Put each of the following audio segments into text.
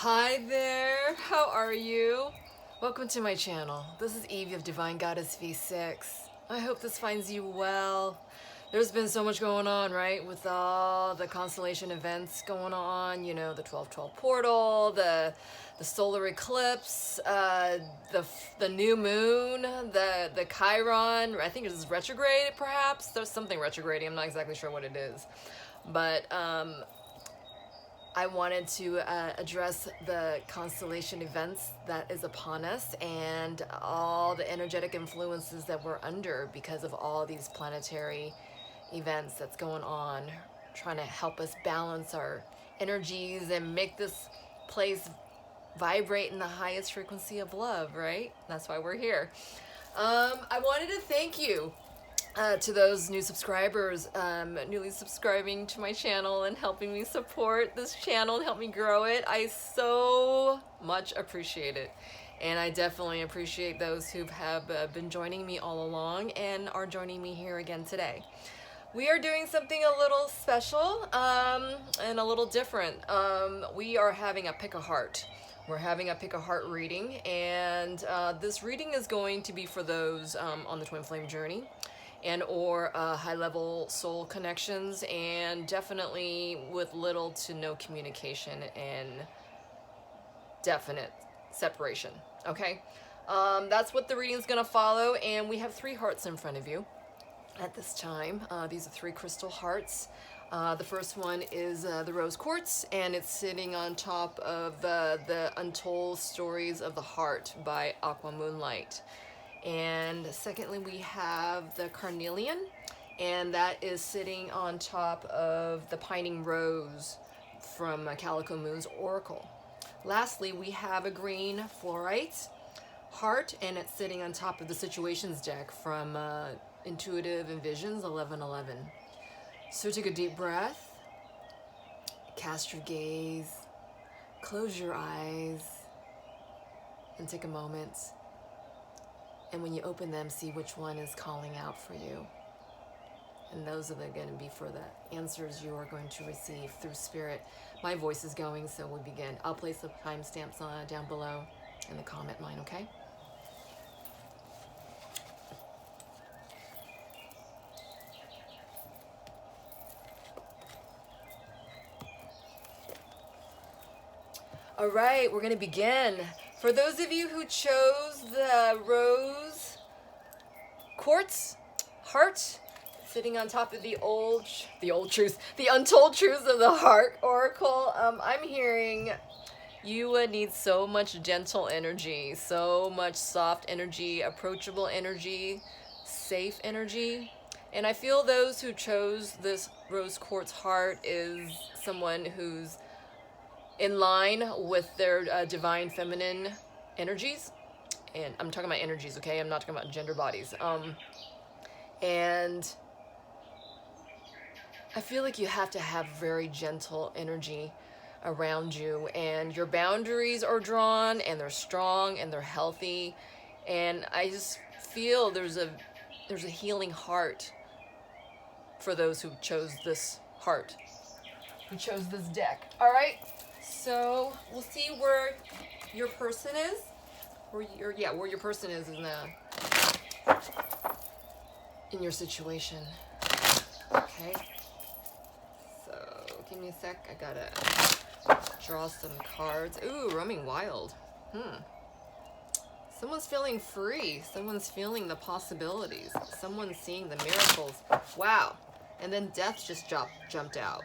Hi there, how are you? Welcome to my channel. This is Evee of Divine Goddess V6. I hope this finds you well. There's been so much going on, right? With all the constellation events going on, you know, the 12/12 portal, the solar eclipse, the new moon, the Chiron, I think it's retrograde perhaps. There's something retrograding, I'm not exactly sure what it is. But I wanted to address the constellation events that is upon us and all the energetic influences that we're under because of all these planetary events that's going on, trying to help us balance our energies and make this place vibrate in the highest frequency of love, right? That's why we're here. I wanted to thank you to those new subscribers, newly subscribing to my channel and helping me support this channel and help me grow it. I so much appreciate it. And I definitely appreciate those who have been joining me all along and are joining me here again today. We are doing something a little special and a little different. We are having a pick a heart. We're having a pick a heart reading, and this reading is going to be for those on the twin flame journey and or high-level soul connections, and definitely with little to no communication and definite separation, okay? That's what the reading is going to follow, and we have 3 hearts in front of you at this time. These are 3 crystal hearts. The first one is the rose quartz, and it's sitting on top of the Untold Stories of the Heart by Aqua Moonlight. And secondly, we have the carnelian, and that is sitting on top of the pining rose from Calico Moon's Oracle. Lastly, we have a green fluorite heart, and it's sitting on top of the situations deck from Intuitive Envisions 1111. So take a deep breath, cast your gaze, close your eyes, and take a moment. And when you open them, see which one is calling out for you. And those are going to be for the answers you are going to receive through spirit. My voice is going, so we begin. I'll place the timestamps down below in the comment line, okay? All right, we're going to begin. For those of you who chose the rose quartz heart, sitting on top of the untold truths of the heart oracle, I'm hearing you would need so much gentle energy, so much soft energy, approachable energy, safe energy. And I feel those who chose this rose quartz heart is someone who's in line with their divine feminine energies. And I'm talking about energies, okay? I'm not talking about gender bodies. And I feel like you have to have very gentle energy around you, and your boundaries are drawn, and they're strong, and they're healthy. And I just feel there's a healing heart for those who chose this heart, who chose this deck. All right, so we'll see where your person is, where your person is in your situation. Okay, so give me a sec. I gotta draw some cards. Ooh, roaming wild. Someone's feeling free. Someone's feeling the possibilities. Someone's seeing the miracles. Wow. And then death just jumped out.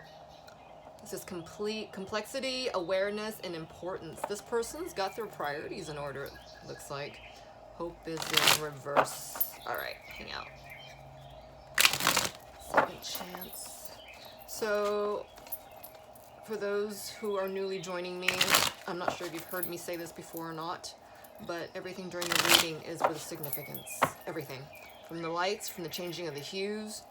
This is complete complexity, awareness, and importance. This person's got their priorities in order, it looks like. Hope is in reverse. All right, hang out. Second chance. So, for those who are newly joining me, I'm not sure if you've heard me say this before or not, but everything during the reading is with significance. Everything. From the lights, from the changing of the hues.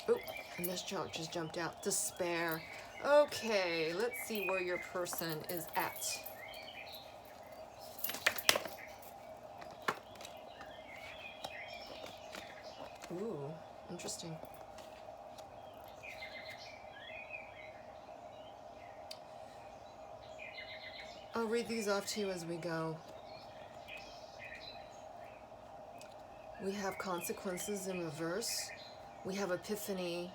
Oh, and this just jumped out. Despair. Okay, let's see where your person is at. Ooh, interesting. I'll read these off to you as we go. We have consequences in reverse. We have epiphany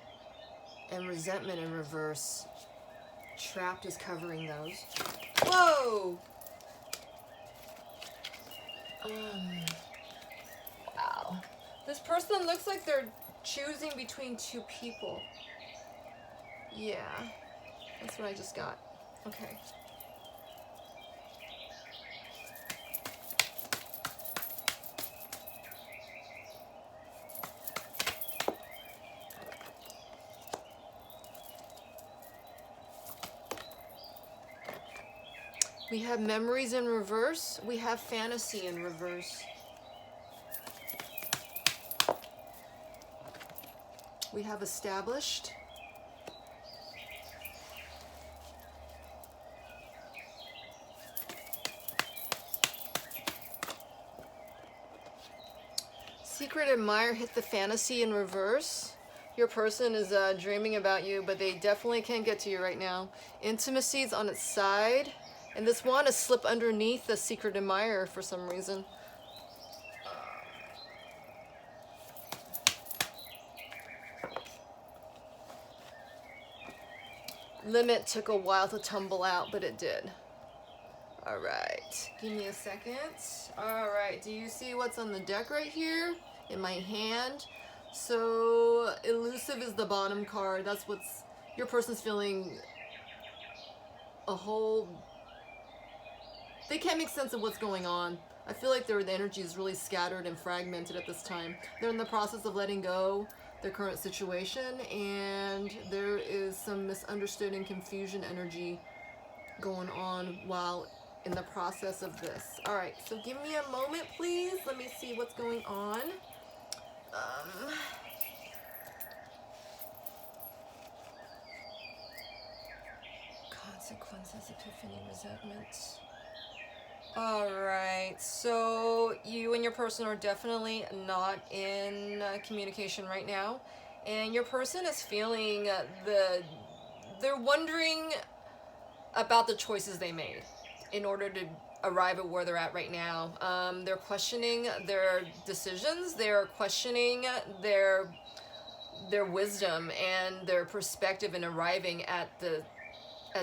and resentment in reverse. Trapped is covering those. Whoa! Wow. This person looks like they're choosing between two people. Yeah. That's what I just got. Okay. We have memories in reverse. We have fantasy in reverse. We have established. Secret admirer hit the fantasy in reverse. Your person is dreaming about you, but they definitely can't get to you right now. Intimacy is on its side. And this one is slip underneath the secret admirer for some reason. Limit took a while to tumble out, but it did. All right, give me a second. All right, do you see what's on the deck right here in my hand? So elusive is the bottom card. That's what's, your person's feeling a whole, they can't make sense of what's going on. I feel like the energy is really scattered and fragmented at this time. They're in the process of letting go their current situation, and there is some misunderstood and confusion energy going on while in the process of this. All right, so give me a moment, please. Let me see what's going on. Consequences, epiphany, resentment. All right, so you and your person are definitely not in communication right now, and your person is feeling they're wondering about the choices they made in order to arrive at where they're at right now. They're questioning their decisions. They're questioning their wisdom and their perspective in arriving at the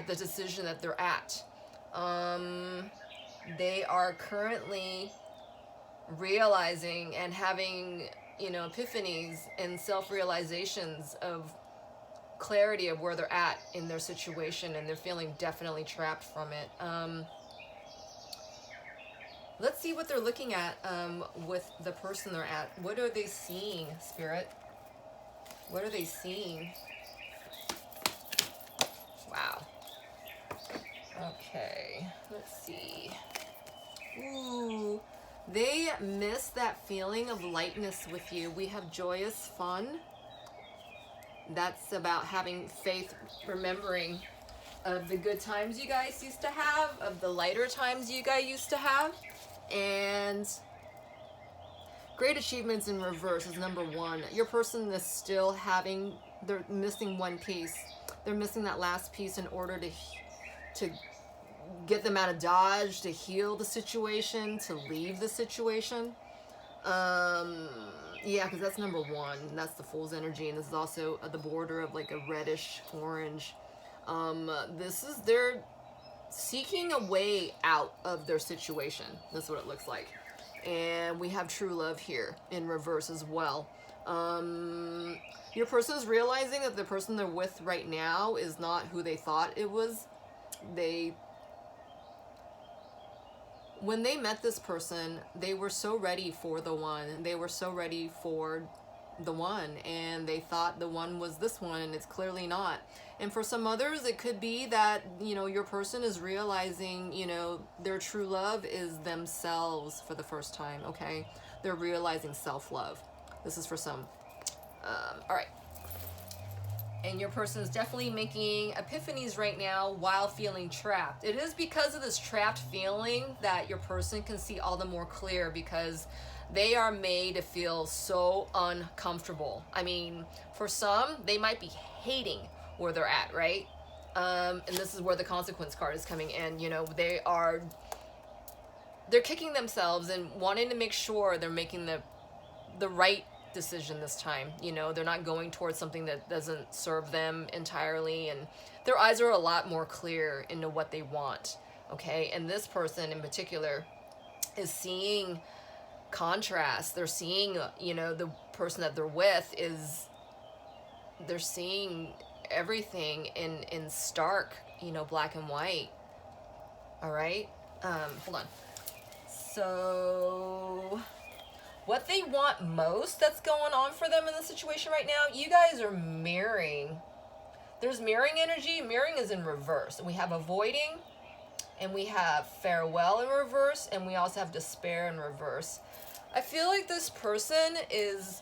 decision that they're at. They are currently realizing and having, epiphanies and self-realizations of clarity of where they're at in their situation, and they're feeling definitely trapped from it. Let's see what they're looking at with the person they're at. What are they seeing, Spirit? What are they seeing? Wow. Okay, let's see. Ooh, they miss that feeling of lightness with you. We have joyous fun. That's about having faith, remembering of the good times you guys used to have, of the lighter times you guys used to have. And great achievements in reverse is number one. Your person is still having, they're missing one piece. They're missing that last piece in order to get them out of Dodge, to heal the situation, to leave the situation. Yeah, because that's number one. That's the Fool's energy, and this is also at the border of like a reddish orange. This is, they're seeking a way out of their situation. That's what it looks like. And we have true love here in reverse as well. Your person is realizing that the person they're with right now is not who they thought it was. When they met this person, they were so ready for the one. They were so ready for the one, and they thought the one was this one, and it's clearly not. And for some others, it could be that, your person is realizing, their true love is themselves for the first time, okay? They're realizing self-love. This is for some. All right. And your person is definitely making epiphanies right now while feeling trapped. It is because of this trapped feeling that your person can see all the more clear, because they are made to feel so uncomfortable. I mean, for some, they might be hating where they're at, right? And this is where the consequence card is coming in. You know, they're kicking themselves and wanting to make sure they're making the right decision this time. You know, they're not going towards something that doesn't serve them entirely, and their eyes are a lot more clear into what they want. Okay, and this person in particular is seeing contrast. They're seeing, you know, the person that they're with they're seeing everything in stark, you know, black and white. All right, hold on. So what they want most that's going on for them in the situation right now, you guys are mirroring. There's mirroring energy. Mirroring is in reverse. We have avoiding, and we have farewell in reverse, and we also have despair in reverse. I feel like this person is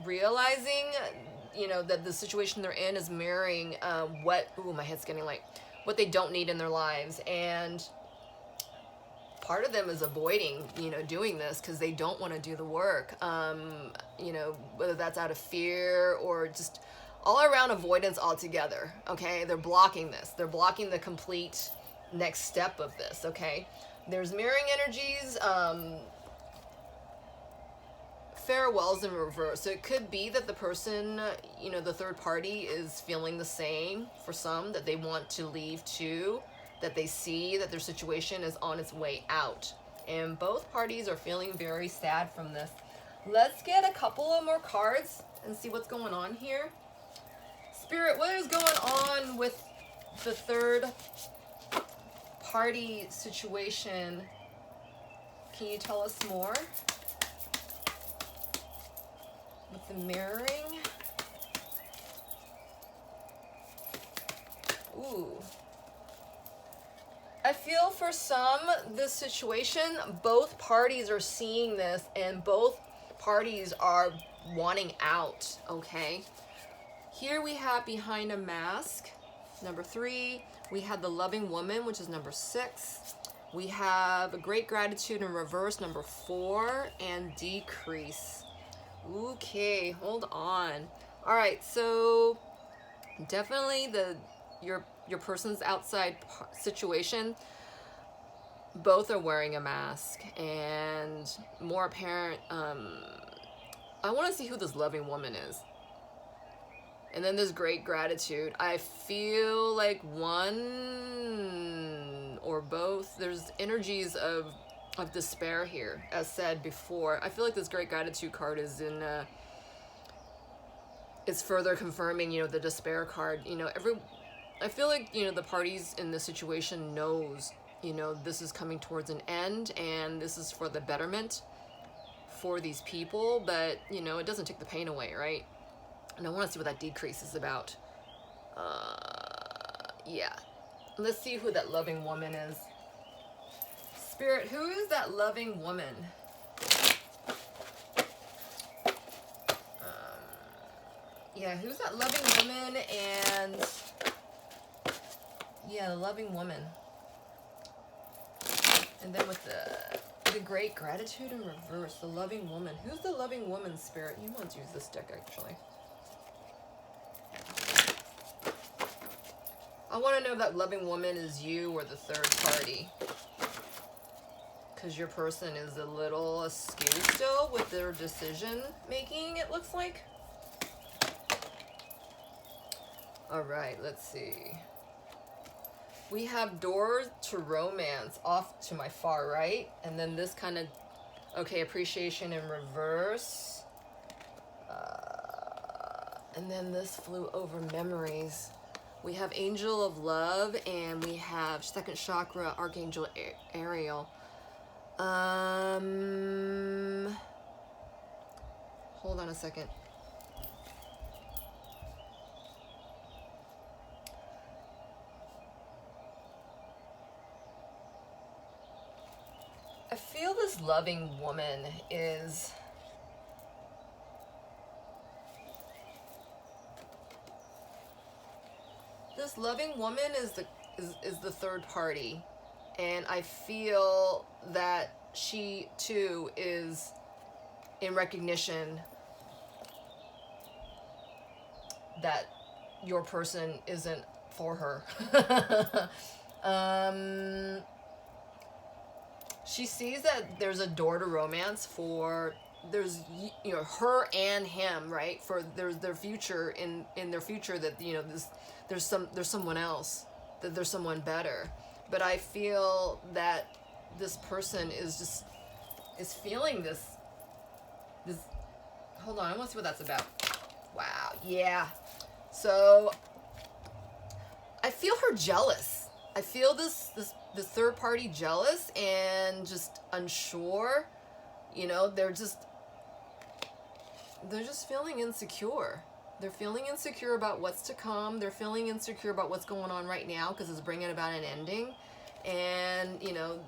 realizing, you know, that the situation they're in is mirroring my head's getting light, what they don't need in their lives. And part of them is avoiding, you know, doing this because they don't want to do the work. You know, whether that's out of fear or just all around avoidance altogether. Okay, they're blocking this. They're blocking the complete next step of this. Okay, there's mirroring energies. Farewells in reverse. So it could be that the person, you know, the third party is feeling the same for some, that they want to leave too, that they see that their situation is on its way out. And both parties are feeling very sad from this. Let's get a couple of more cards and see what's going on here. Spirit, what is going on with the third party situation? Can you tell us more? With the mirroring. Ooh. I feel for some, this situation, both parties are seeing this and both parties are wanting out, okay? Here we have behind a mask, number 3. We have the loving woman, which is number 6. We have a great gratitude in reverse, number 4, and decrease. Okay, hold on. All right, so definitely your person's outside situation, both are wearing a mask, and more apparent. I want to see who this loving woman is. And then there's great gratitude. I feel like one or both. There's energies of despair here, as said before. I feel like this great gratitude card is in it's further confirming, you know, the despair card. You know, I feel like, you know, the parties in this situation knows, you know, this is coming towards an end and this is for the betterment for these people, but, you know, it doesn't take the pain away, right? And I want to see what that decrease is about. Yeah, let's see who that loving woman is. Spirit, who is that loving woman? Yeah, who's that loving woman? And yeah, the loving woman. And then with the great gratitude in reverse, the loving woman. Who's the loving woman, Spirit? You want to use this deck, actually. I want to know if that loving woman is you or the third party. Because your person is a little askew still with their decision making, it looks like. All right, let's see. We have doors to romance off to my far right. And then this kind of, okay, appreciation in reverse. And then this flew over memories. We have Angel of Love, and we have second chakra, Archangel Ariel. Hold on a second. I feel this loving woman is the third party, and I feel that she too is in recognition that your person isn't for her. She sees that there's a door to romance for, there's, you know, her and him, right? For their future, in their future, that, you know, there's someone else, that there's someone better. But I feel that this person is feeling this, hold on, I want to see what that's about. Wow, yeah. So I feel her jealous. I feel this third party jealous and just unsure. You know, they're just feeling insecure. They're feeling insecure about what's to come. They're feeling insecure about what's going on right now because it's bringing about an ending. And, you know,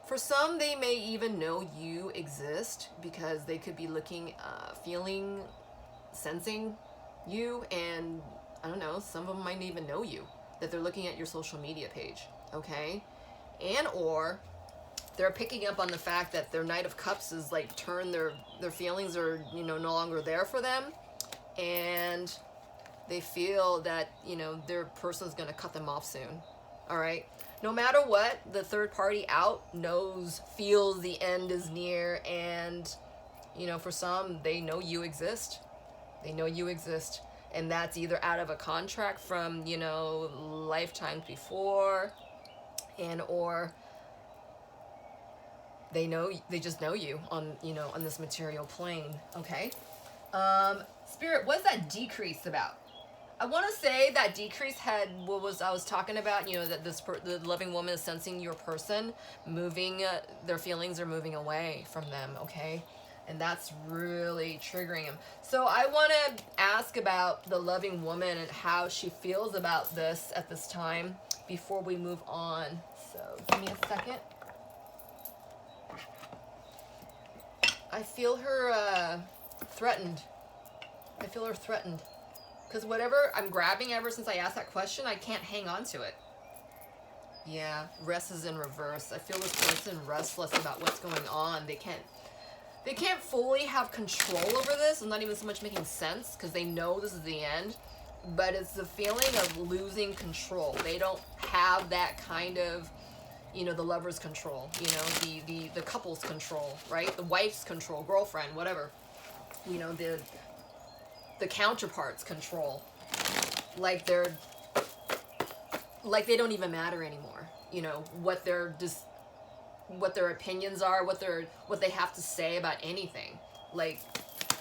for some, they may even know you exist because they could be looking, feeling, sensing you. And I don't know, some of them might even know you, that they're looking at your social media page, okay? And or they're picking up on the fact that their Knight of Cups is like turned, their feelings are, you know, no longer there for them. And they feel that, you know, their person's gonna cut them off soon, all right? No matter what, the third party out feels the end is near. And, you know, for some, they know you exist. They know you exist. And that's either out of a contract from, you know, lifetimes before, and or they just know you on, you know, on this material plane, okay? Spirit, what's that decrease about? I want to say that decrease had what was I was talking about, you know, that the loving woman is sensing your person moving, their feelings are moving away from them, okay? And that's really triggering him. So I want to ask about the loving woman and how she feels about this at this time before we move on. So give me a second. I feel her threatened. I feel her threatened. Because whatever I'm grabbing ever since I asked that question, I can't hang on to it. Yeah, rest is in reverse. I feel this person restless about what's going on. They can't fully have control over this. It's not even so much making sense because they know this is the end. But it's the feeling of losing control. They don't have that kind of, you know, the lover's control. You know, the couple's control, right? The wife's control, girlfriend, whatever. You know, the counterpart's control. Like they don't even matter anymore. You know, what their opinions are, what they have to say about anything. Like,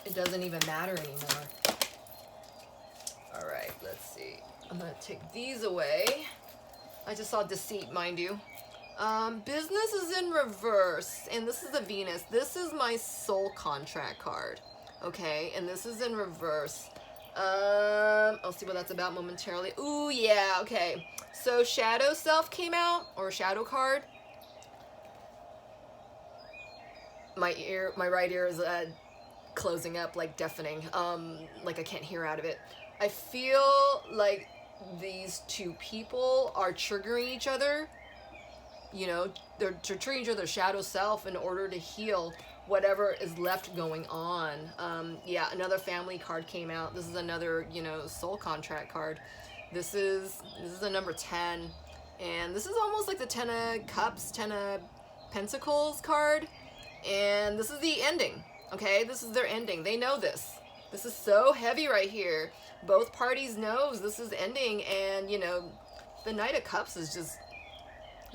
it doesn't even matter anymore. All right, let's see. I'm gonna take these away. I just saw deceit, mind you. Business is in reverse, and this is the Venus. This is my soul contract card, okay? And this is in reverse. I'll see what that's about momentarily. Ooh, yeah, okay. So shadow self came out, or shadow card. My right ear is closing up, like deafening. Like I can't hear out of it. I feel like these two people are triggering each other. You know, they're triggering each other's shadow self in order to heal whatever is left going on. Yeah, another family card came out. This is another, you know, soul contract card. This is the number 10, and this is almost like the 10 of Cups, 10 of Pentacles card. And this is the ending, okay? This is their ending. They know this. This is so heavy right here. Both parties knows this is ending, and, you know, the Knight of Cups is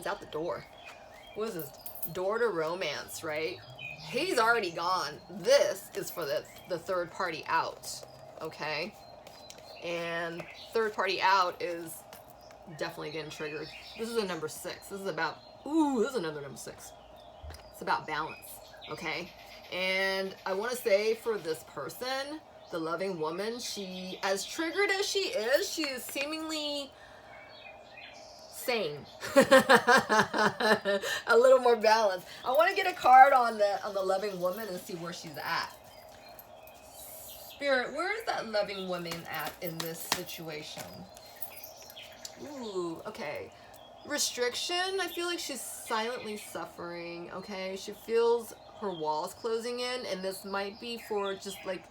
out the door. What is this? Door to romance, right? He's already gone. This is for the third party out, okay? And third party out is definitely getting triggered. This is a number 6. This is about, ooh, this is another number 6. It's about balance, okay? And I want to say for this person, the loving woman, she, as triggered as she is seemingly sane. A little more balanced. I want to get a card on the loving woman and see where she's at. Spirit, where is that loving woman at in this situation? Ooh, okay. Restriction, I feel like she's silently suffering, okay? She feels her walls closing in, and this might be for just like,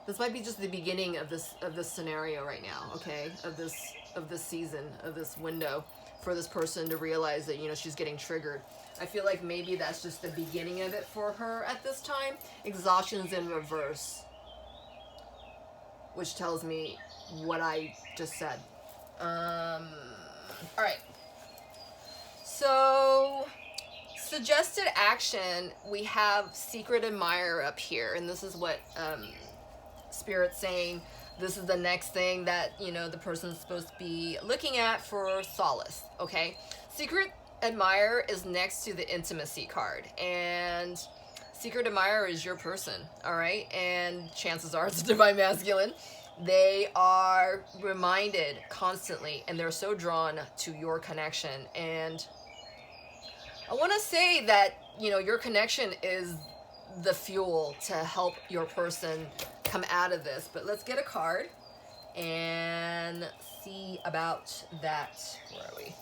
this might be just the beginning of this scenario right now, okay? Of this of this season, of this window, for this person to realize that, you know, she's getting triggered. I feel like maybe that's just the beginning of it for her at this time. Exhaustion's in reverse, which tells me what I just said. All right. So, suggested action, we have secret admirer up here, and this is what Spirit's saying. This is the next thing that, you know, the person's supposed to be looking at for solace, okay? Secret admirer is next to the intimacy card, and secret admirer is your person, all right? And chances are it's a divine masculine. They are reminded constantly, and they're so drawn to your connection. And I want to say that, you know, your connection is the fuel to help your person come out of this. But let's get a card and see about that. Where are we?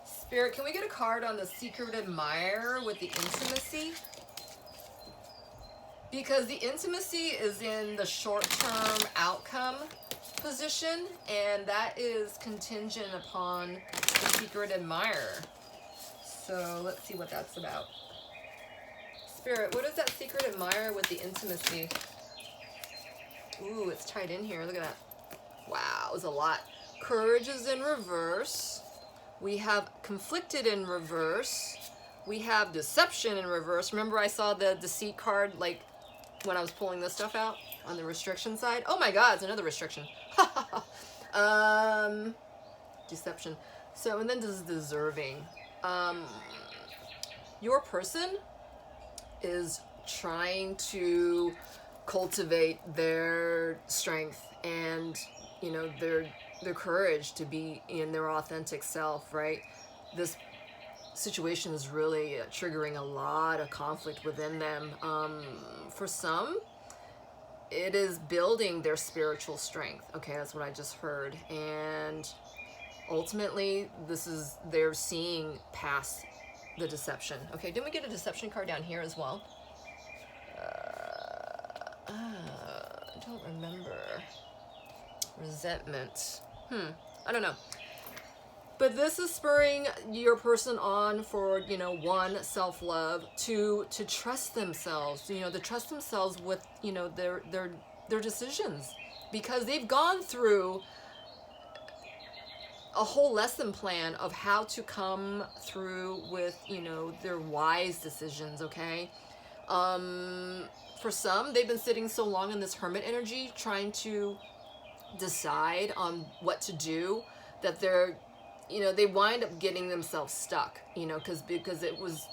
Spirit, can we get a card on the secret admirer with the intimacy? Because the intimacy is in the short-term outcome position, and that is contingent upon the secret admirer. So let's see what that's about. Spirit, what is that secret admirer with the intimacy? Ooh, it's tied in here. Look at that. Wow, it was a lot. Courage is in reverse. We have conflicted in reverse. We have deception in reverse. Remember I saw the deceit card, like, when I was pulling this stuff out on the restriction side? Oh my God, it's another restriction. Deception. So, and then this is deserving. Your person is trying to cultivate their strength and, you know, their courage to be in their authentic self, right? This situation is really triggering a lot of conflict within them. For some, it is building their spiritual strength. Okay, that's what I just heard. And ultimately, they're seeing past the deception. Okay, didn't we get a deception card down here as well? I don't remember. Resentment. I don't know. But this is spurring your person on for, you know, one, self-love, to trust themselves, you know, to trust themselves with, you know, their decisions, because they've gone through a whole lesson plan of how to come through with, you know, their wise decisions, okay? For some, they've been sitting so long in this hermit energy trying to decide on what to do that they're, you know, they wind up getting themselves stuck, you know, because it was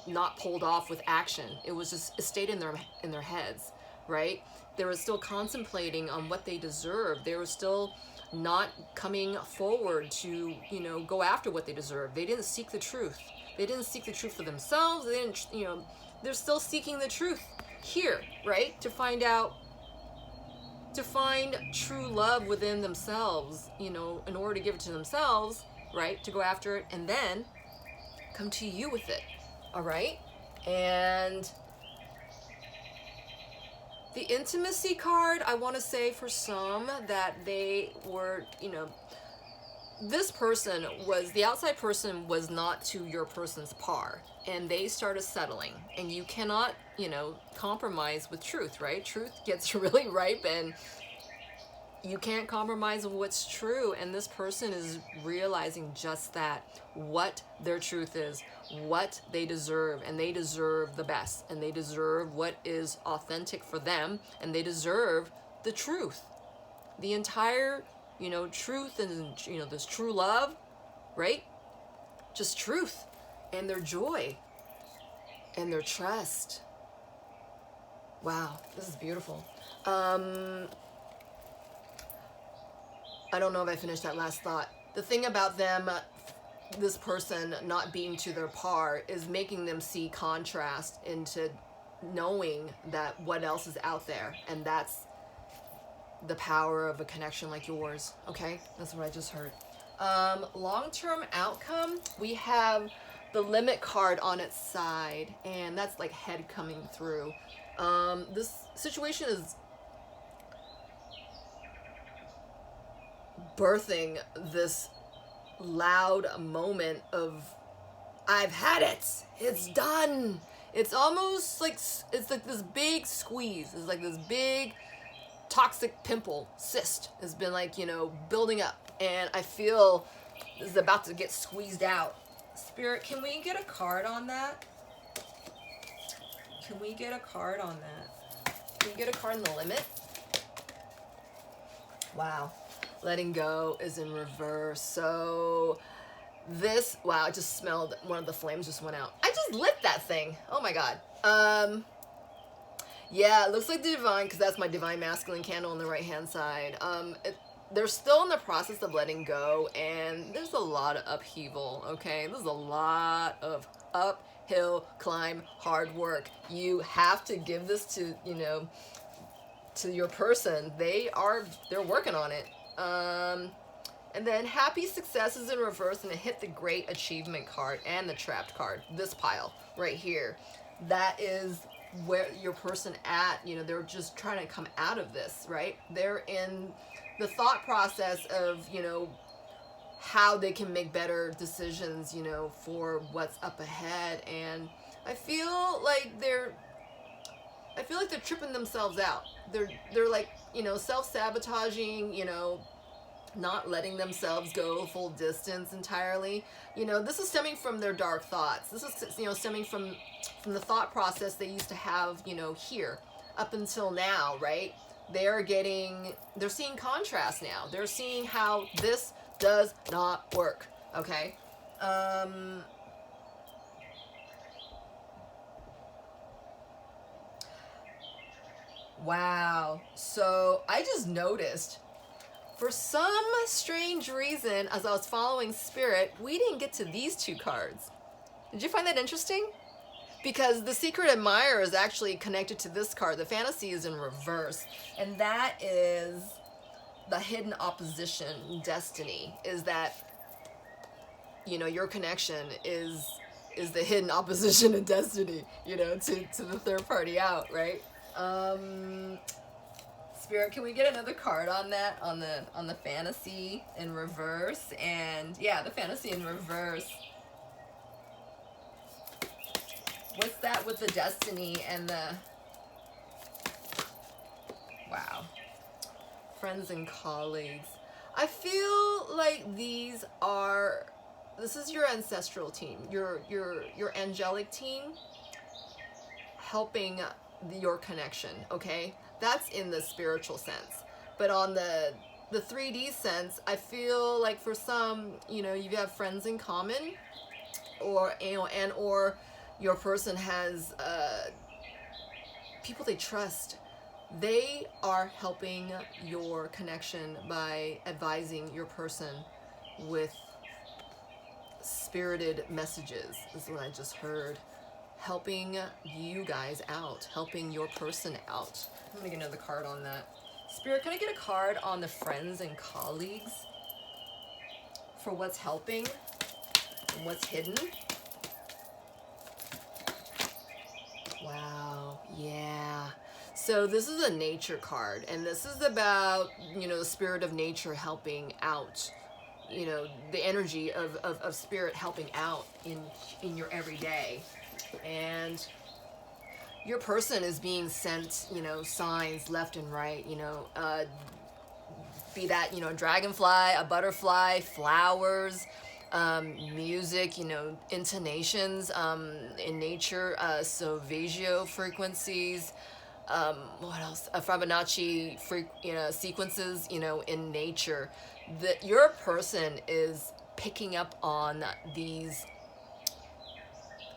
not pulled off with action. It was just, it stayed in their heads, right? They were still contemplating on what they deserved. They were still not coming forward to, you know, go after what they deserve. They didn't seek the truth. They didn't seek the truth for themselves. They didn't, you know, they're still seeking the truth here, right? To find true love within themselves, you know, in order to give it to themselves, right? To go after it and then come to you with it, all right? And the intimacy card, I want to say for some that they were, you know, this person was, the outside person was not to your person's par, and they started settling, and you cannot, you know, compromise with truth, right? Truth gets really ripe, and you can't compromise with what's true, and this person is realizing just that, what their truth is, what they deserve, and they deserve the best, and they deserve what is authentic for them, and they deserve the truth, the entire, you know, truth, and, you know, this true love, right? Just truth, and their joy, and their trust. Wow, this is beautiful. I don't know if I finished that last thought. The thing about them, this person not being to their par, is making them see contrast into knowing that what else is out there, and that's the power of a connection like yours, okay? That's what I just heard. Long-term outcome, we have the limit card on its side, and that's like head coming through. This situation is birthing this loud moment of, I've had it, it's done. It's almost like, it's like this big squeeze. It's like this big toxic pimple, cyst, has been like, you know, building up. And I feel this is about to get squeezed out. Spirit, can we get a card on that? Can we get a card on that? Can we get a card in the limit? Wow. Letting go is in reverse. So this, wow, I just smelled one of the flames just went out. I just lit that thing. Oh my God. Yeah, it looks like the divine, because that's my divine masculine candle on the right hand side. They're still in the process of letting go, and there's a lot of upheaval, okay? There's a lot of uphill climb, hard work. You have to give this to, you know, to your person. They're working on it. And then happy success is in reverse, and it hit the great achievement card and the trapped card. This pile right here. That is where your person at, you know, they're just trying to come out of this, right? They're in the thought process of, you know, how they can make better decisions, you know, for what's up ahead. And I feel like they're tripping themselves out. They're like, you know, self-sabotaging, you know, not letting themselves go full distance entirely. You know, this is stemming from their dark thoughts. This is, you know, stemming from the thought process they used to have, you know, here up until now, right? They're seeing contrast now. They're seeing how this does not work, okay? Wow. So I just noticed, for some strange reason, as I was following Spirit, we didn't get to these two cards. Did you find that interesting? Because the Secret Admirer is actually connected to this card. The Fantasy is in reverse. And that is the hidden opposition, destiny. Is that, you know, your connection is the hidden opposition and destiny, you know, to the third party out, right? Spirit, can we get another card on that, on the Fantasy in reverse? And yeah, the Fantasy in reverse. What's that with the destiny and the, wow, friends and colleagues? I feel like this is your ancestral team, your angelic team helping your connection, okay? That's in the spiritual sense. But on the 3D sense, I feel like for some, you know, you have friends in common, or, you know, and or your person has people they trust. They are helping your connection by advising your person with spirited messages. This is what I just heard. Helping you guys out, helping your person out. I'm gonna get another card on that. Spirit, can I get a card on the friends and colleagues for what's helping and what's hidden? Wow, yeah. So this is a nature card, and this is about, you know, the spirit of nature helping out, you know, the energy of spirit helping out in your everyday. And your person is being sent, you know, signs left and right, you know, be that, you know, a dragonfly, a butterfly, flowers, music, you know, intonations in nature, so Vegio frequencies, what else? Fibonacci sequences, you know, in nature. That your person is picking up on these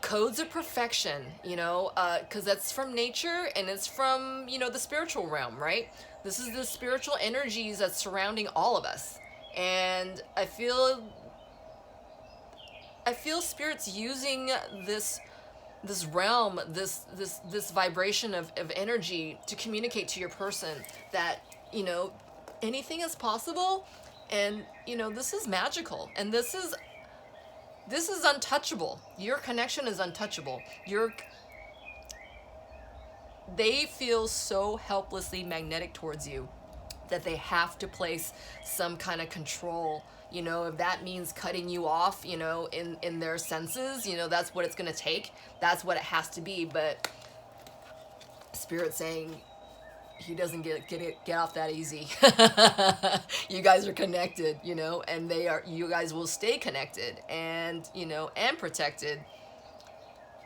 codes of perfection, you know, because that's from nature and it's from, you know, the spiritual realm, right? This is the spiritual energies that's surrounding all of us. And I feel Spirit's using this realm, this vibration of energy to communicate to your person that, you know, anything is possible, and, you know, this is magical, and this is untouchable. Your connection is untouchable. They feel so helplessly magnetic towards you. that they have to place some kind of control. You know, if that means cutting you off, you know, in their senses, you know, that's what it's going to take. That's what it has to be. But Spirit saying he doesn't get off that easy. You guys are connected, you know, and you guys will stay connected and, you know, and protected,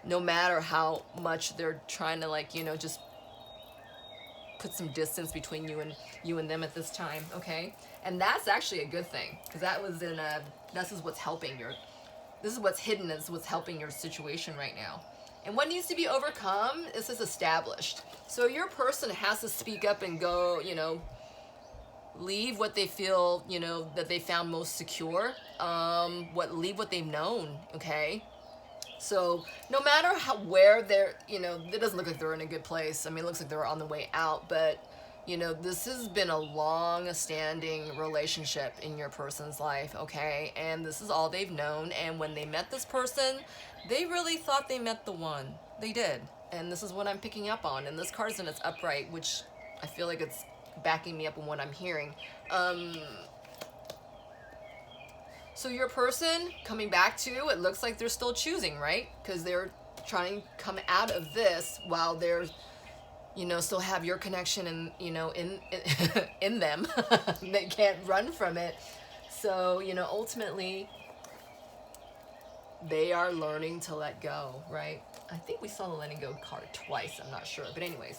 no matter how much they're trying to, like, you know, just put some distance between you and them at this time. Okay. And that's actually a good thing, because this is what's helping this is what's hidden, is what's helping your situation right now. And what needs to be overcome is established. So your person has to speak up and go, you know, leave what they feel, you know, that they found most secure. Leave what they've known. Okay. So no matter where they're, you know, it doesn't look like they're in a good place. I mean, it looks like they're on the way out, but you know, this has been a long-standing relationship in your person's life, okay? And this is all they've known. And when they met this person, they really thought they met the one. They did. And this is what I'm picking up on. And this card's in its upright, which I feel like it's backing me up on what I'm hearing. So your person coming back to, it looks like they're still choosing, right? Because they're trying to come out of this while they're, you know, still have your connection and, you know, in them. They can't run from it. So, you know, ultimately they are learning to let go, right? I think we saw the letting go card twice. I'm not sure. But anyways,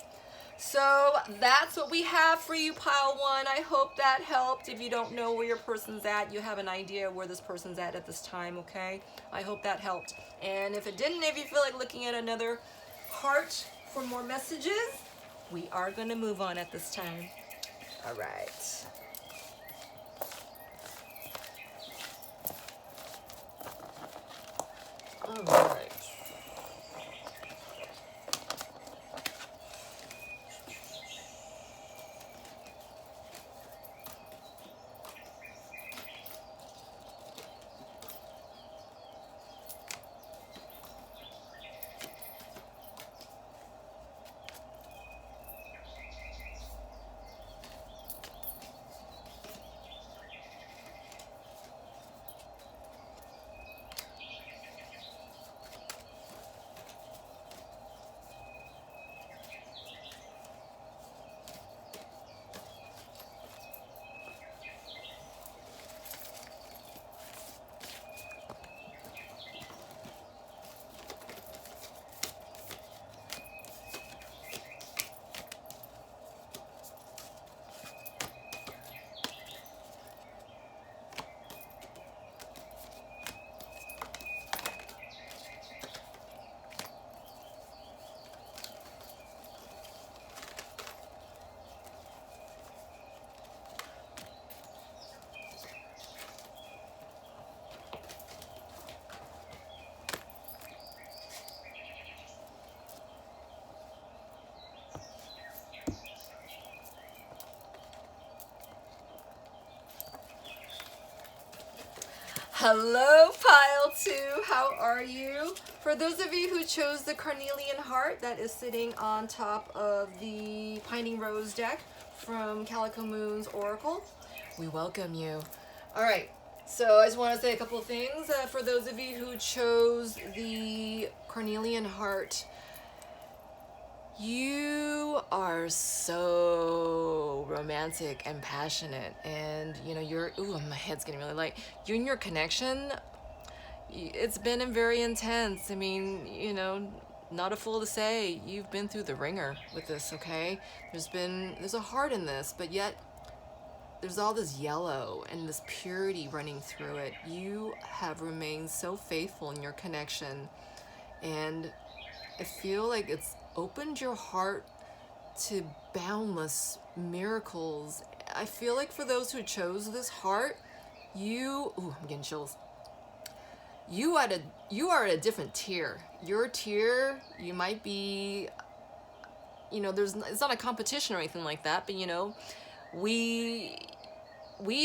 so that's what we have for you, pile one. I hope that helped. If you don't know where your person's at, you have an idea where this person's at this time, okay? I hope that helped. And if it didn't, if you feel like looking at another heart for more messages, we are going to move on at this time. All right. All right. Hello, pile two. How are you? For those of you who chose the Carnelian Heart that is sitting on top of the Pining Rose deck from Calico Moon's Oracle, we welcome you. All right. So I just want to say a couple of things. For those of you who chose the Carnelian Heart, you are so romantic and passionate, and you know, ooh, my head's getting really light. You and your connection, it's been very intense. I mean, you know, not a fool to say, you've been through the ringer with this, okay? There's a heart in this, but yet there's all this yellow and this purity running through it. You have remained so faithful in your connection, and I feel like it's opened your heart to boundless miracles. I feel like for those who chose this heart, ooh, I'm getting chills. You are at a different tier. Your tier, you might be, you know, it's not a competition or anything like that, but you know, we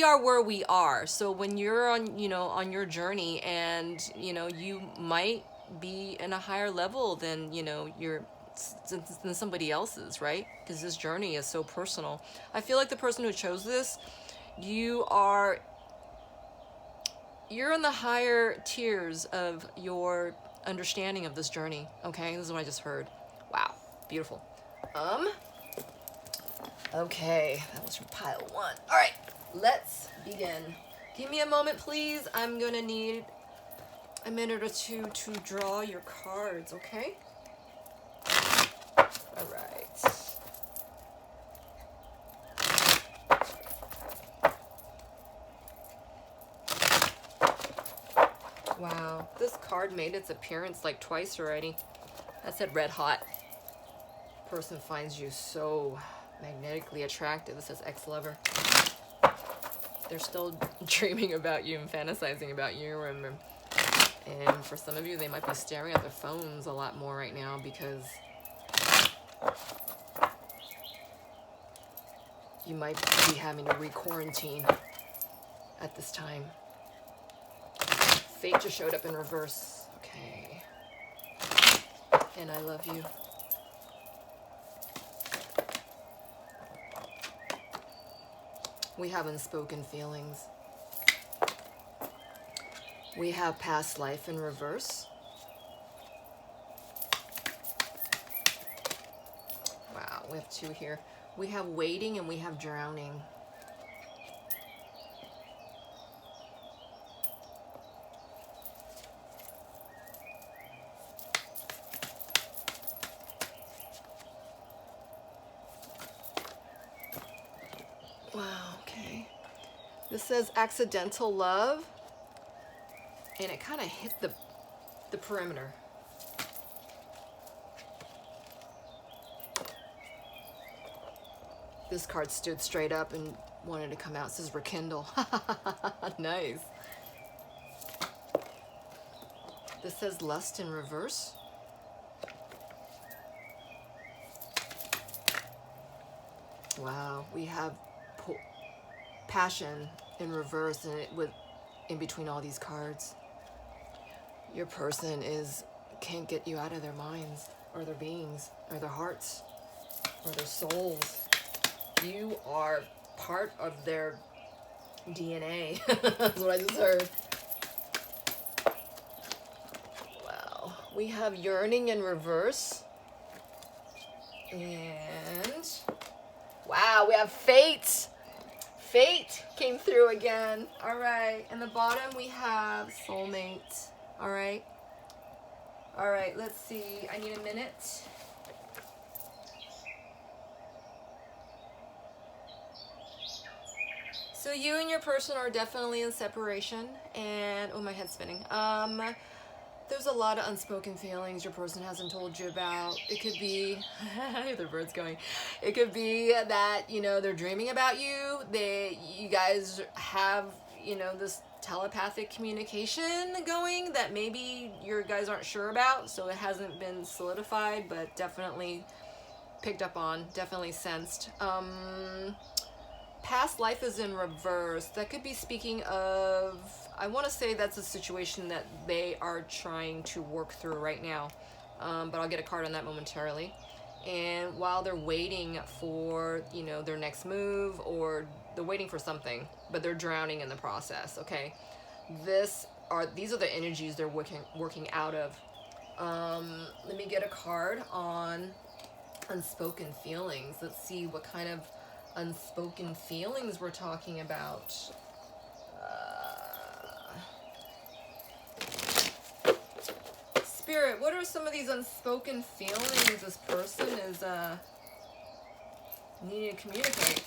are where we are. So when you're on, you know, on your journey, and you know, you might be in a higher level than, you know, than somebody else's, right? Because this journey is so personal. I feel like the person who chose this, you're in the higher tiers of your understanding of this journey. Okay, this is what I just heard. Wow, beautiful. Okay, that was from pile 1. All right, let's begin. Give me a moment, please. I'm gonna need a minute or two to draw your cards, okay? All right. Wow, this card made its appearance like twice already. That said red hot. Person finds you so magnetically attractive. This says ex-lover. They're still dreaming about you and fantasizing about you. And for some of you, they might be staring at their phones a lot more right now because you might be having to re-quarantine at this time. Fate just showed up in reverse. Okay. And I love you. We have unspoken feelings. We have past life in reverse. Wow, we have 2 here. We have waiting and we have drowning. Wow, okay. This says accidental love, and it kind of hit the perimeter. This card stood straight up and wanted to come out. It says rekindle. Nice. This says lust in reverse. Wow, we have passion in reverse, and in between all these cards. Your person can't get you out of their minds or their beings or their hearts or their souls. You are part of their DNA. That's what I just heard. Wow. We have yearning in reverse. And wow, we have fate. Fate came through again. All right. In the bottom, we have soulmate. All right. All right. Let's see. I need a minute. So you and your person are definitely in separation, and oh, my head's spinning. There's a lot of unspoken feelings your person hasn't told you about. It could be, the bird's going. It could be that, they're dreaming about you. You guys have, this telepathic communication going that maybe your guys aren't sure about. So it hasn't been solidified, but definitely picked up on, definitely sensed. Past life is in reverse. That could be speaking of, I want to say that's a situation that they are trying to work through right now. But I'll get a card on that momentarily. And while they're waiting for, their next move, or they're waiting for something, but they're drowning in the process, okay? These are the energies they're working out of. Let me get a card on unspoken feelings. Let's see what kind of unspoken feelings we're talking about. Spirit, what are some of these unspoken feelings this person is needing to communicate?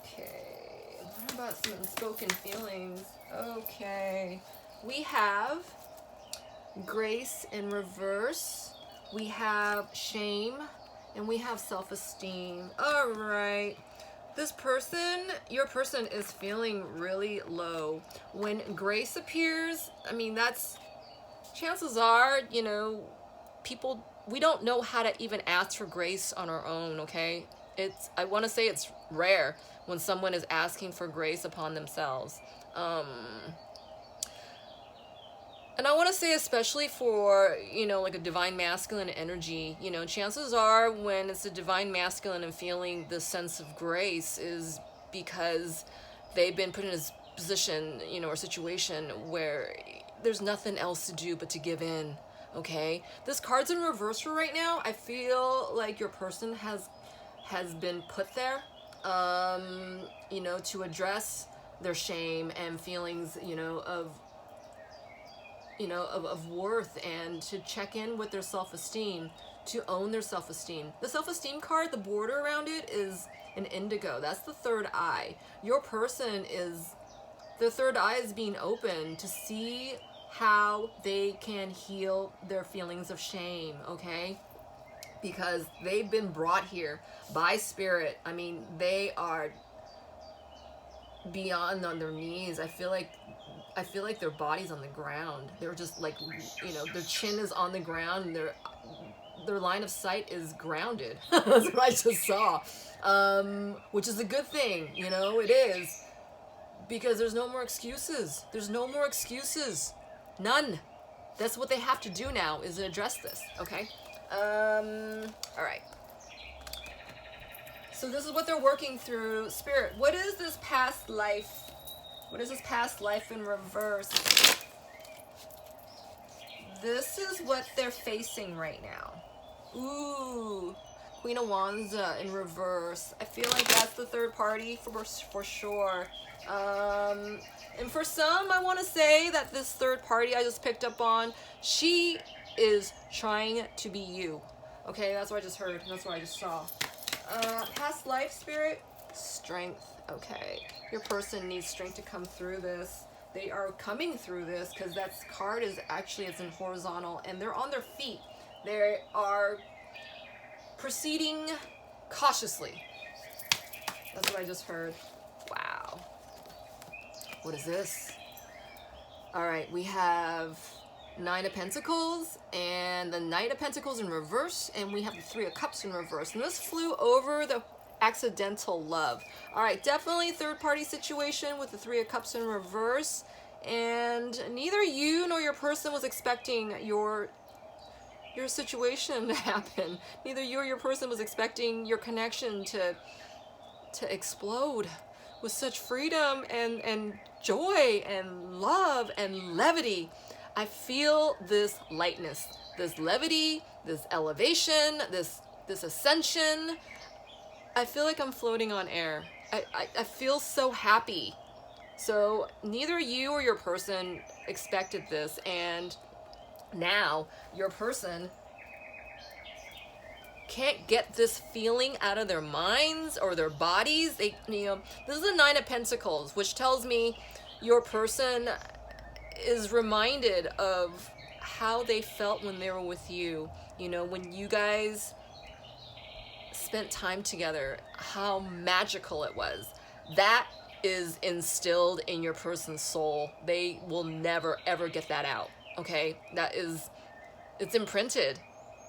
Okay, what about some unspoken feelings? Okay, we have grace in reverse. We have shame, and we have self-esteem. All right. This person, your person is feeling really low. When grace appears, chances are, people, we don't know how to even ask for grace on our own, okay? I want to say it's rare when someone is asking for grace upon themselves. And I want to say, especially for, you know, like a divine masculine energy, you know, chances are when it's a divine masculine and feeling this sense of grace is because they've been put in a position, you know, or situation where there's nothing else to do but to give in, okay? This card's in reverse for right now. I feel like your person has been put there, you know, to address their shame and feelings, you know, of worth, and to check in with their self-esteem, to own their self-esteem. The self-esteem card, the border around it is an indigo. That's the third eye. Your person is, the third eye is being open to see how they can heal their feelings of shame, okay? Because they've been brought here by spirit. I mean, they are beyond on their knees. I feel like their body's on the ground. They're just like, you know, their chin is on the ground and their line of sight is grounded. That's what I just saw. Which is a good thing, you know, it is. Because there's no more excuses. There's no more excuses. None. That's what they have to do now, is address this, okay? All right. So this is what they're working through. Spirit, what is this past life? What is this past life in reverse? This is what they're facing right now. Ooh, Queen of Wands in reverse. I feel like that's the third party for sure. And for some, I want to say that this third party I just picked up on, she is trying to be you. Okay, that's what I just heard. That's what I just saw. Past life, spirit, strength. Okay, your person needs strength to come through this. They are coming through this because that card is actually, it's in horizontal and they're on their feet. They are proceeding cautiously. That's what I just heard. Wow. What is this? All right, we have Nine of Pentacles and the Knight of Pentacles in reverse, and we have the Three of Cups in reverse. And this flew over the accidental love. All right, definitely third party situation with the Three of Cups in reverse, and neither you nor your person was expecting your situation to happen. Neither you or your person was expecting your connection to explode with such freedom and joy and love and levity. I feel this lightness, this levity, this elevation, this ascension. I feel like I'm floating on air. I feel so happy. So neither you or your person expected this, and now your person can't get this feeling out of their minds or their bodies. They, you know, this is the Nine of Pentacles, which tells me your person is reminded of how they felt when they were with you. You know, when you guys spent time together, how magical it was. That is instilled in your person's soul. They will never ever get that out. Okay, that is, it's imprinted.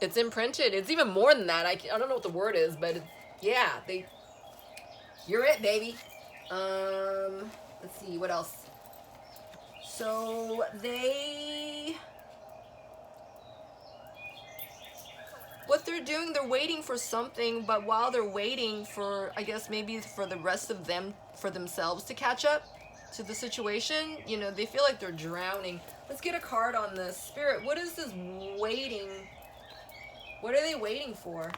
It's imprinted. It's even more than that. I don't know what the word is, but it's, yeah, you're it, baby. Let's see, what else? So what they're doing, they're waiting for something, but while they're waiting for, I guess maybe for the rest of them, for themselves to catch up to the situation, you know, they feel like they're drowning. Let's get a card on this. Spirit, what is this waiting? What are they waiting for?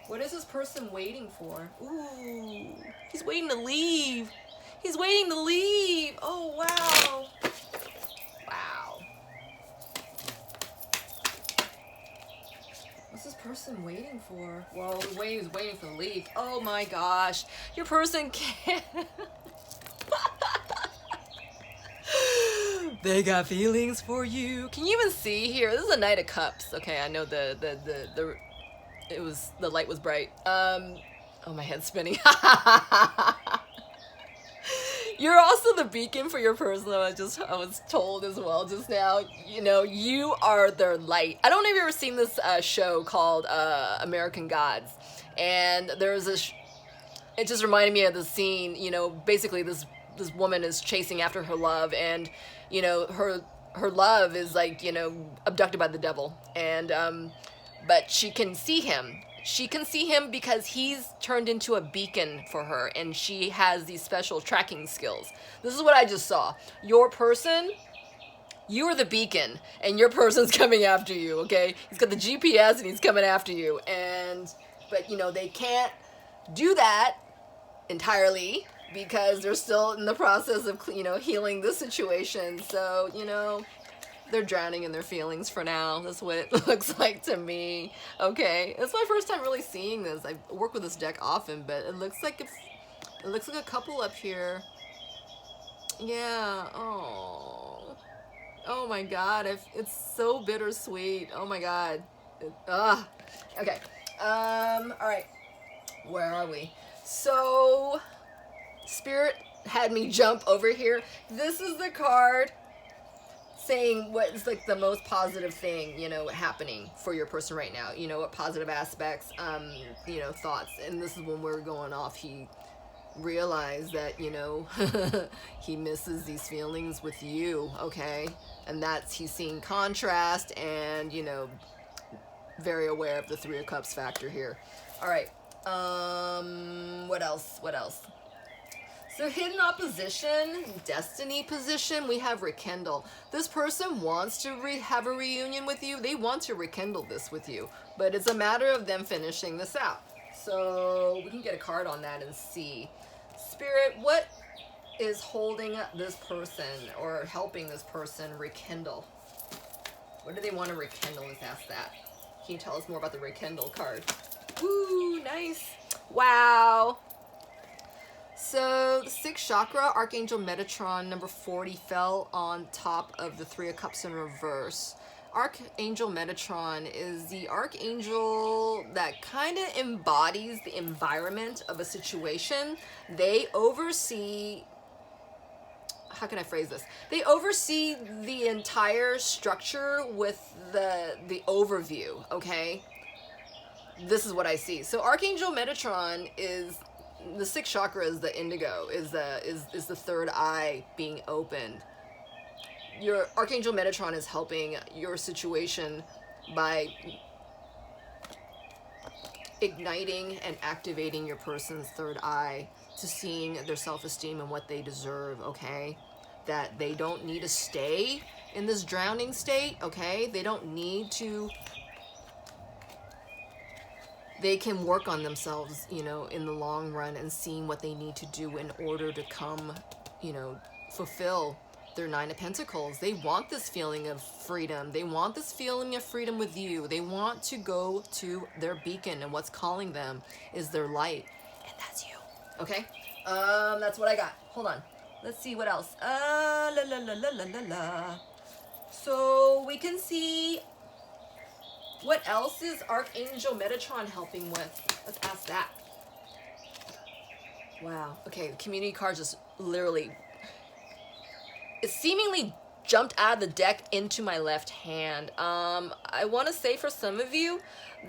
What is this person waiting for? Ooh, he's waiting to leave. He's waiting to leave. Oh, wow. Wow. What's this person waiting for? Well, the way he's waiting for the leave. Oh my gosh. Your person can't. They got feelings for you. Can you even see here? This is a Knight of Cups. Okay, I know the light was bright. Oh, my head's spinning. You're also the beacon for your person. I was told as well just now. You know, you are their light. I don't know if you've ever seen this show called American Gods, and there's it just reminded me of the scene. You know, basically this this woman is chasing after her love, and you know, her love is like, you know, abducted by the devil, and but she can see him. She can see him because he's turned into a beacon for her, and she has these special tracking skills. This is what I just saw. Your person, you are the beacon, and your person's coming after you, okay? He's got the GPS, and he's coming after you. But, you know, they can't do that entirely because they're still in the process of, you know, healing the situation. So, you know, they're drowning in their feelings for now. That's what it looks like to me. Okay, it's my first time really seeing this. I work with this deck often, but it looks like a couple up here. Yeah. Oh my God. It's so bittersweet. Oh my God. Okay. All right. Where are we? So, Spirit had me jump over here. This is the card saying what is like the most positive thing, you know, happening for your person right now. You know, what positive aspects, you know, thoughts. And this is when we're going off. He realized that, you know, he misses these feelings with you, okay? And he's seeing contrast and, you know, very aware of the Three of Cups factor here. All right. What else? So hidden opposition, destiny position, we have rekindle. This person wants to have a reunion with you. They want to rekindle this with you, but it's a matter of them finishing this out. So we can get a card on that and see. Spirit, what is holding this person or helping this person rekindle? What do they want to rekindle? Let's ask that. Can you tell us more about the rekindle card? Woo, nice. Wow. So the 6th chakra, Archangel Metatron, number 40, fell on top of the 3 of Cups in reverse. Archangel Metatron is the archangel that kind of embodies the environment of a situation. They oversee, how can I phrase this? They oversee the entire structure with the overview, okay? This is what I see. So Archangel Metatron is, the 6th chakra is the indigo, is the third eye being opened. Your Archangel Metatron is helping your situation by igniting and activating your person's third eye to seeing their self-esteem and what they deserve, okay? That they don't need to stay in this drowning state, okay? They don't need to, they can work on themselves, you know, in the long run and seeing what they need to do in order to come, you know, fulfill their 9 of Pentacles. They want this feeling of freedom. They want this feeling of freedom with you. They want to go to their beacon, and what's calling them is their light, and that's you. Okay? That's what I got. Hold on. Let's see what else. So we can see what else is Archangel Metatron helping with. Let's ask that. Wow. Okay, the community card just literally, it seemingly jumped out of the deck into my left hand. I want to say for some of you,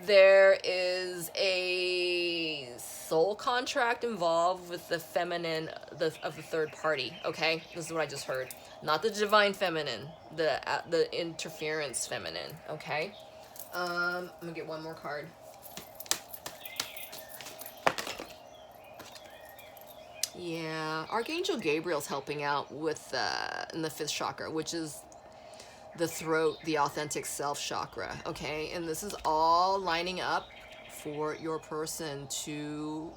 there is a soul contract involved with the feminine of the third party, okay? This is what I just heard. Not the divine feminine, the interference feminine, okay? I'm gonna get one more card. Yeah, Archangel Gabriel's helping out with in the 5th chakra, which is the throat, the authentic self chakra, okay? And this is all lining up for your person to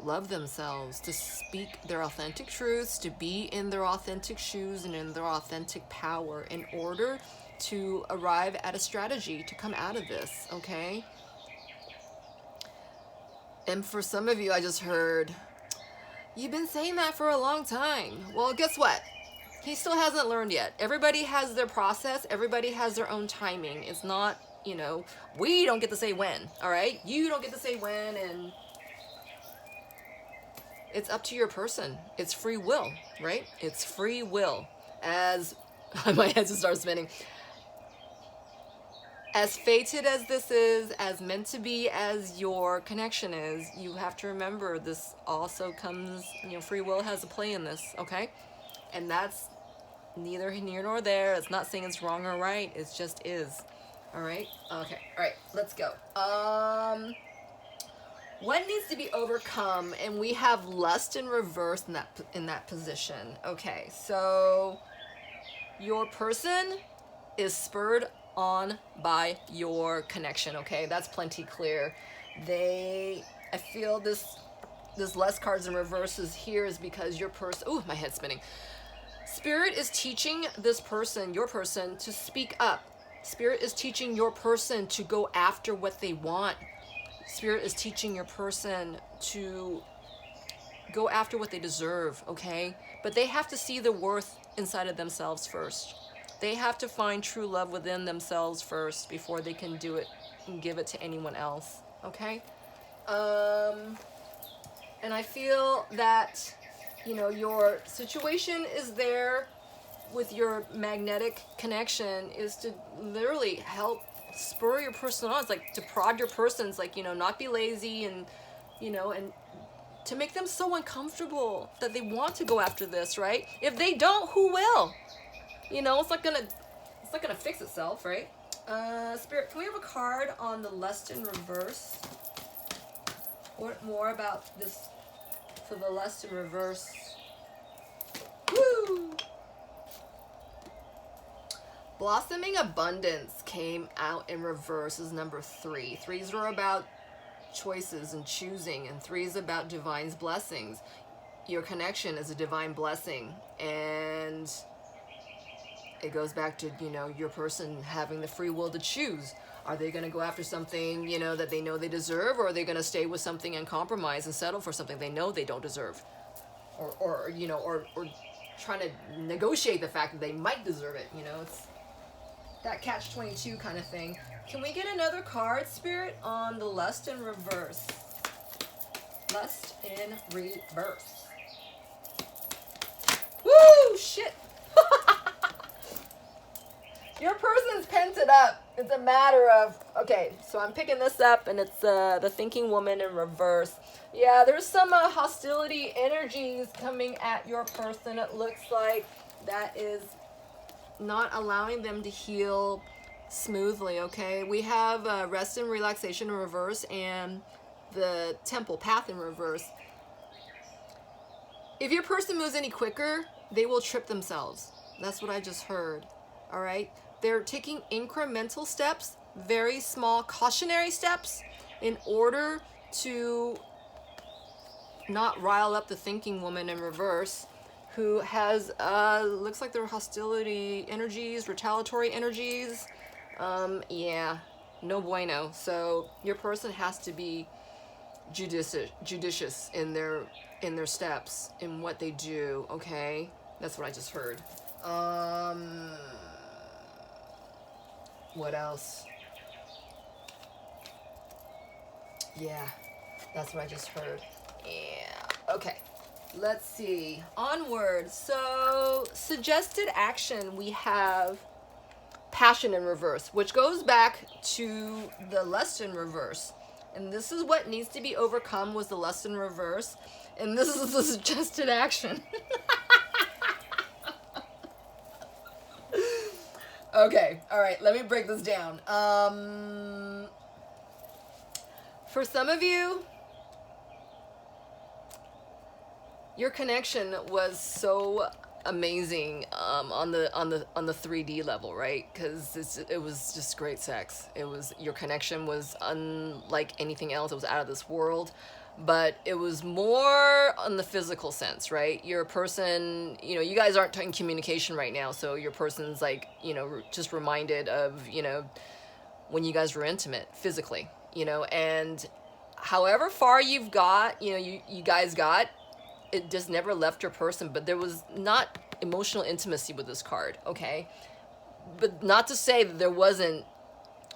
love themselves, to speak their authentic truths, to be in their authentic shoes and in their authentic power in order to arrive at a strategy to come out of this, okay? And for some of you, I just heard, you've been saying that for a long time. Well, guess what? He still hasn't learned yet. Everybody has their process. Everybody has their own timing. It's not, you know, we don't get to say when, all right? You don't get to say when, and it's up to your person. It's free will, right? It's free will. As my head just starts spinning. as fated as this is, as meant to be as your connection is, you have to remember this also comes, you know, free will has a play in this, okay? And that's neither here nor there. It's not saying it's wrong or right. It just is. All right? Okay. All right. Let's go. What needs to be overcome? And we have lust in reverse in that position. Okay. So your person is spurred on by your connection. Okay, that's plenty clear. I feel this lust cards in reverse is here is because your person. Ooh, my head's spinning. Spirit is teaching this person, your person, to speak up. Spirit is teaching your person to go after what they want. Spirit is teaching your person to go after what they deserve, okay? But they have to see the worth inside of themselves first. They have to find true love within themselves first before they can do it and give it to anyone else, okay? And I feel that, you know, your situation is there with your magnetic connection is to literally help spur your person on. It's like to prod your person. It's like, you know, not be lazy and, you know, and to make them so uncomfortable that they want to go after this, right? If they don't, who will? You know, it's not gonna fix itself, right? Spirit, can we have a card on the lust in reverse? What more about this for the lust in reverse? Woo! Blossoming abundance came out in reverse is number 3. 3s are about choices and choosing, and 3 is about divine's blessings. Your connection is a divine blessing, and it goes back to, you know, your person having the free will to choose. Are they going to go after something, you know, that they know they deserve, or are they going to stay with something and compromise and settle for something they know they don't deserve? Or you know, or trying to negotiate the fact that they might deserve it, you know? It's that catch-22 kind of thing. Can we get another card, Spirit, on the lust in reverse? Lust in reverse. Woo! Shit! Your person's pent it up. It's a matter of, okay, so I'm picking this up, and it's the thinking woman in reverse. Yeah, there's some hostility energies coming at your person. It looks like that is not allowing them to heal smoothly, okay? We have rest and relaxation in reverse and the temple path in reverse. If your person moves any quicker, they will trip themselves. That's what I just heard, all right? They're taking incremental steps, very small cautionary steps, in order to not rile up the thinking woman in reverse, who has, looks like there are hostility energies, retaliatory energies. Yeah, no bueno. So your person has to be judicious in their steps, in what they do, okay? That's what I just heard. What else? Yeah, that's what I just heard. Yeah, okay. Let's see. Onward. So, suggested action, we have passion in reverse, which goes back to the lust in reverse. And this is what needs to be overcome, was the lust in reverse. And this is the suggested action. Okay, all right, let me break this down. For some of you, your connection was so amazing on the 3D level, right? Because it was just great sex. Your connection was unlike anything else. It was out of this world. But it was more on the physical sense, right? Your person, you know, you guys aren't in communication right now, so your person's like, you know, just reminded of, you know, when you guys were intimate physically, you know, and however far you've got, you know, you guys got, it just never left your person, but there was not emotional intimacy with this card, okay? But not to say that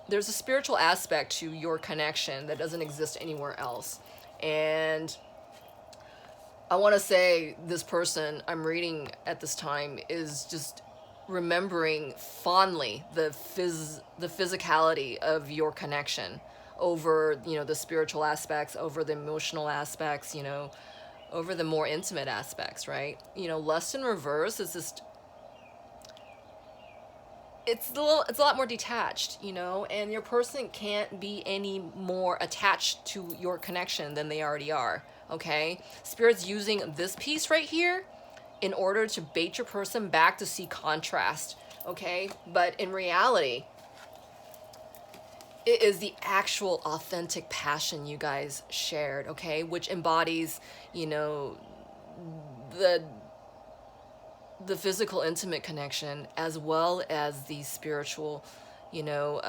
there's a spiritual aspect to your connection that doesn't exist anywhere else. And I want to say this person I'm reading at this time is just remembering fondly the physicality of your connection over, you know, the spiritual aspects, over the emotional aspects, you know, over the more intimate aspects, right? You know, lust in reverse is just, it's a lot more detached, you know, and your person can't be any more attached to your connection than they already are, okay? Spirit's using this piece right here in order to bait your person back to see contrast, okay? But in reality, it is the actual authentic passion you guys shared, okay? Which embodies, you know, the physical intimate connection as well as the spiritual, you know,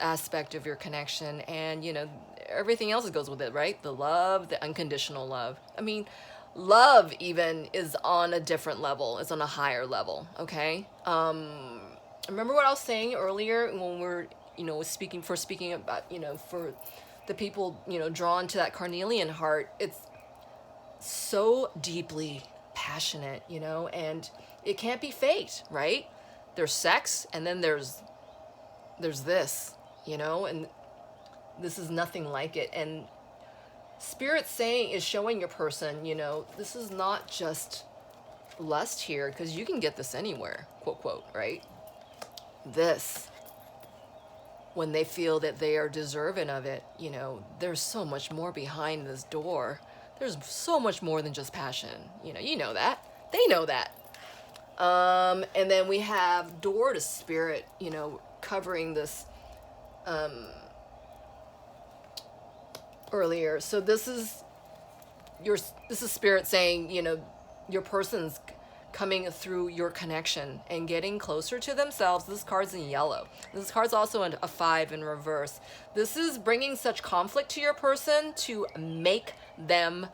aspect of your connection, and, you know, everything else that goes with it, right? The love, the unconditional love. I mean, love even is on a different level. It's on a higher level, okay? Remember what I was saying earlier when we're, you know, speaking about, you know, for the people, you know, drawn to that carnelian heart, it's so deeply passionate, you know, and it can't be faked, right? There's sex, and then there's this, you know, and this is nothing like it. And Spirit is showing your person, you know, this is not just lust here, because you can get this anywhere, quote, quote, right? This, when they feel that they are deserving of it, you know, there's so much more behind this door. There's so much more than just passion. You know that. They know that. And then we have door to spirit, you know, covering this earlier. So this is spirit saying, you know, your person's coming through your connection and getting closer to themselves. This card's in yellow. This card's also a 5 in reverse. This is bringing such conflict to your person to make them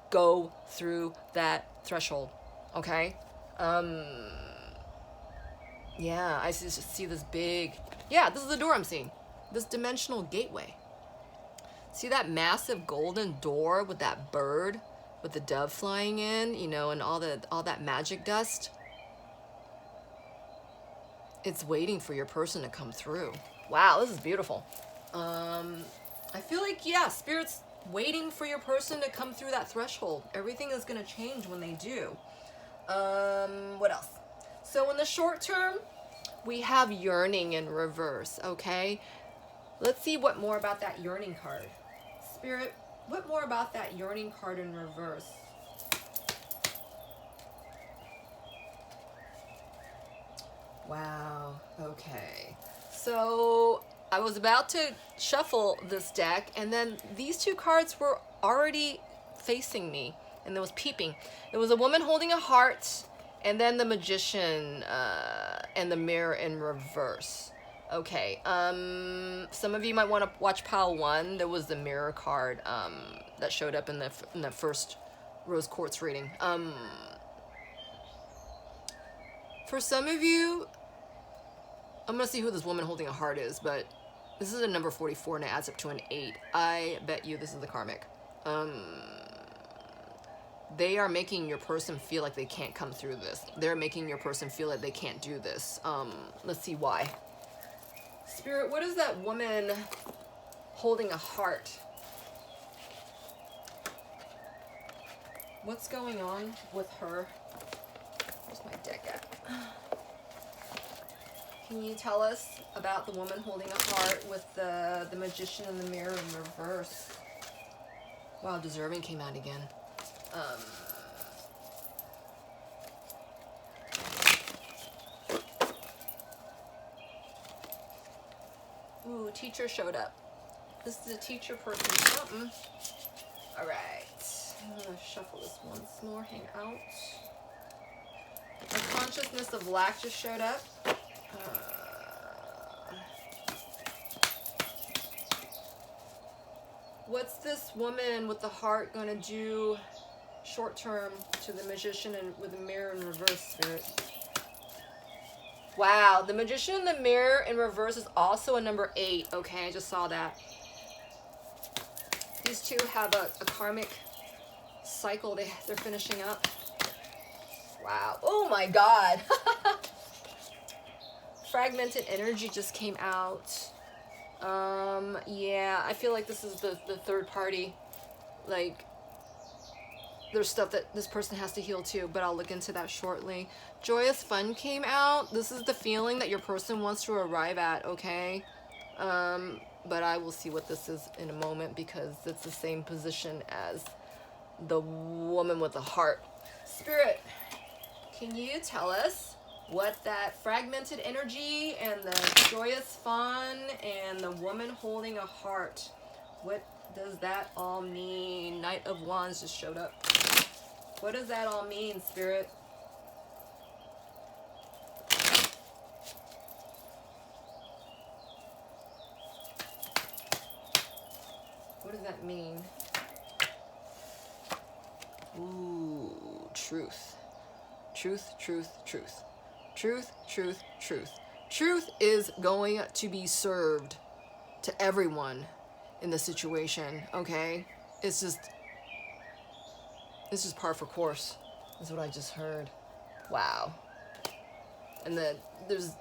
go through that threshold, okay? Yeah, I see this big, yeah, this is the door I'm seeing. This dimensional gateway. See that massive golden door with that bird, with the dove flying in, you know, and all that magic dust? It's waiting for your person to come through. Wow, this is beautiful. I feel like, yeah, Spirit's waiting for your person to come through that threshold. Everything is going to change when they do. What else? So in the short term, we have yearning in reverse, okay? Let's see what more about that yearning card. Spirit, what more about that yearning card in reverse? Wow, okay. So I was about to shuffle this deck, and then these two cards were already facing me, and there was peeping. It was a woman holding a heart, and then the Magician and the Mirror in reverse. Okay, some of you might want to watch pile 1. There was the Mirror card that showed up in the first Rose Quartz reading. For some of you, I'm going to see who this woman holding a heart is, but this is a number 44 and it adds up to an 8. I bet you this is the karmic. They are making your person feel like they can't come through this. They're making your person feel like they can't do this. Let's see why. Spirit, what is that woman holding a heart? What's going on with her? Where's my deck at? Can you tell us about the woman holding a heart with the Magician and the Mirror in reverse? Wow, deserving came out again. Ooh, teacher showed up. This is a teacher person something. Alright. I'm gonna shuffle this once more. Hang out. The consciousness of lack just showed up. What's this woman with the heart gonna do short term to the Magician and with the Mirror in reverse, Spirit? Wow, the Magician and the Mirror in reverse is also a number 8. Okay, I just saw that. These two have a karmic cycle they're finishing up. Wow. Oh my God. fragmented energy just came out. Yeah, I feel like this is the third party. Like, there's stuff that this person has to heal too, but I'll look into that shortly. Joyous fun came out. This is the feeling that your person wants to arrive at, okay? But I will see what this is in a moment because it's the same position as the woman with the heart. Spirit, can you tell us what that fragmented energy and the joyous fun and the woman holding a heart, what does that all mean? Knight of Wands just showed up. What does that all mean, Spirit? What does that mean? Ooh, truth. Truth, truth, truth. Truth, truth, truth. Truth is going to be served to everyone in the situation, okay? It's just par for course. That's what I just heard. Wow. And there's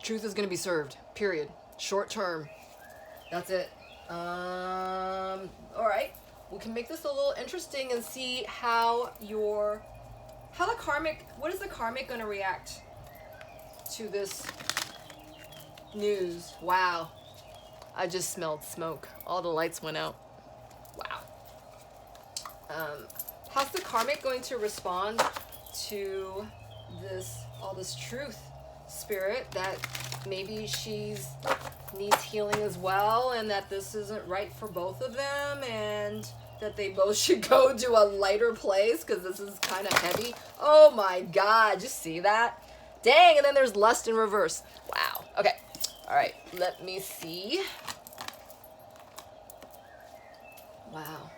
truth is going to be served, period. Short term. That's it. All right. We can make this a little interesting and see what is the karmic going to react to this news? Wow. I just smelled smoke. All the lights went out. Wow. How's the karmic going to respond to all this truth, Spirit, that maybe she's needs healing as well, and that this isn't right for both of them, and that they both should go to a lighter place because this is kind of heavy? Oh my God, just see that? Dang, and then there's lust in reverse. Wow. Okay. All right, let me see. Wow.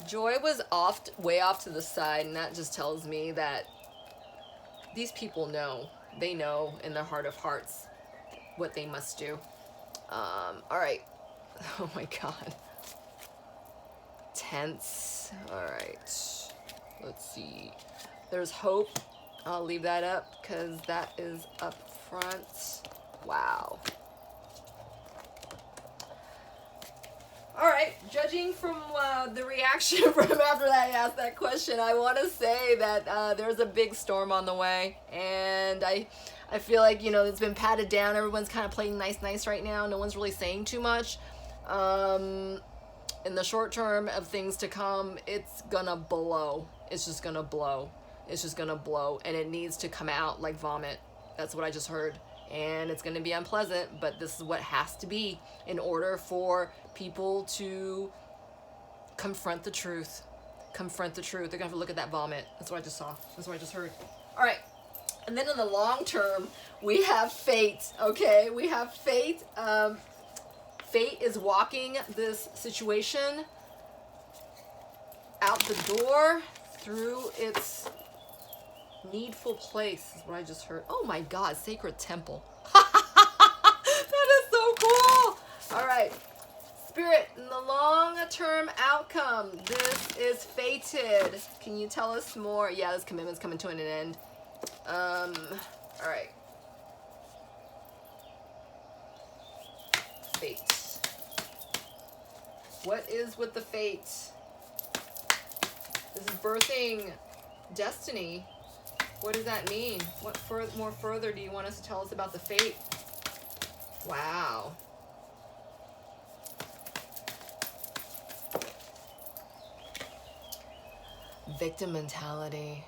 Joy was way off to the side, and that just tells me that these people know. They know in their heart of hearts what they must do. All right. Oh my God. Tense. All right. Let's see. There's hope. I'll leave that up because that is up front. Wow. All right, judging from the reaction from after I asked that question, I want to say that there's a big storm on the way, and I feel like, you know, it's been patted down. Everyone's kind of playing nice right now. No one's really saying too much. In the short term of things to come, it's gonna blow. It's just gonna blow. It's just gonna blow, and it needs to come out like vomit. That's what I just heard. And it's going to be unpleasant, but this is what has to be in order for people to confront the truth. Confront the truth. They're going to have to look at that vomit. That's what I just saw. That's what I just heard. All right. And then in the long term, we have fate. Okay? We have fate. Fate is walking this situation out the door through its needful place, is what I just heard. Oh my God, sacred temple. That is so cool. All right, Spirit, in the long-term outcome, this is fated. Can you tell us more? Yeah, this commitment's coming to an end. All right. Fate. What is with the fate? This is birthing destiny. What does that mean? What more further do you want us to tell us about the fate? Wow. Victim mentality.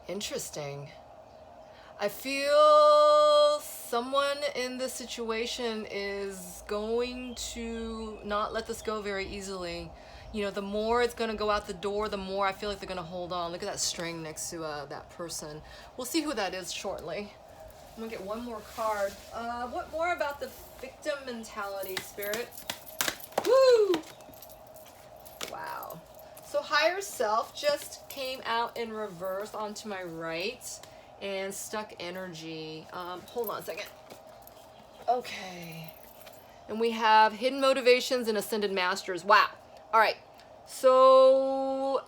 Interesting. I feel someone in this situation is going to not let this go very easily. You know, the more it's going to go out the door, the more I feel like they're going to hold on. Look at that string next to that person. We'll see who that is shortly. I'm going to get one more card. What more about the victim mentality, Spirit? Woo! Wow. So higher self just came out in reverse onto my right. And stuck energy. Hold on a second. Okay. And we have hidden motivations and ascended masters. Wow. All right. So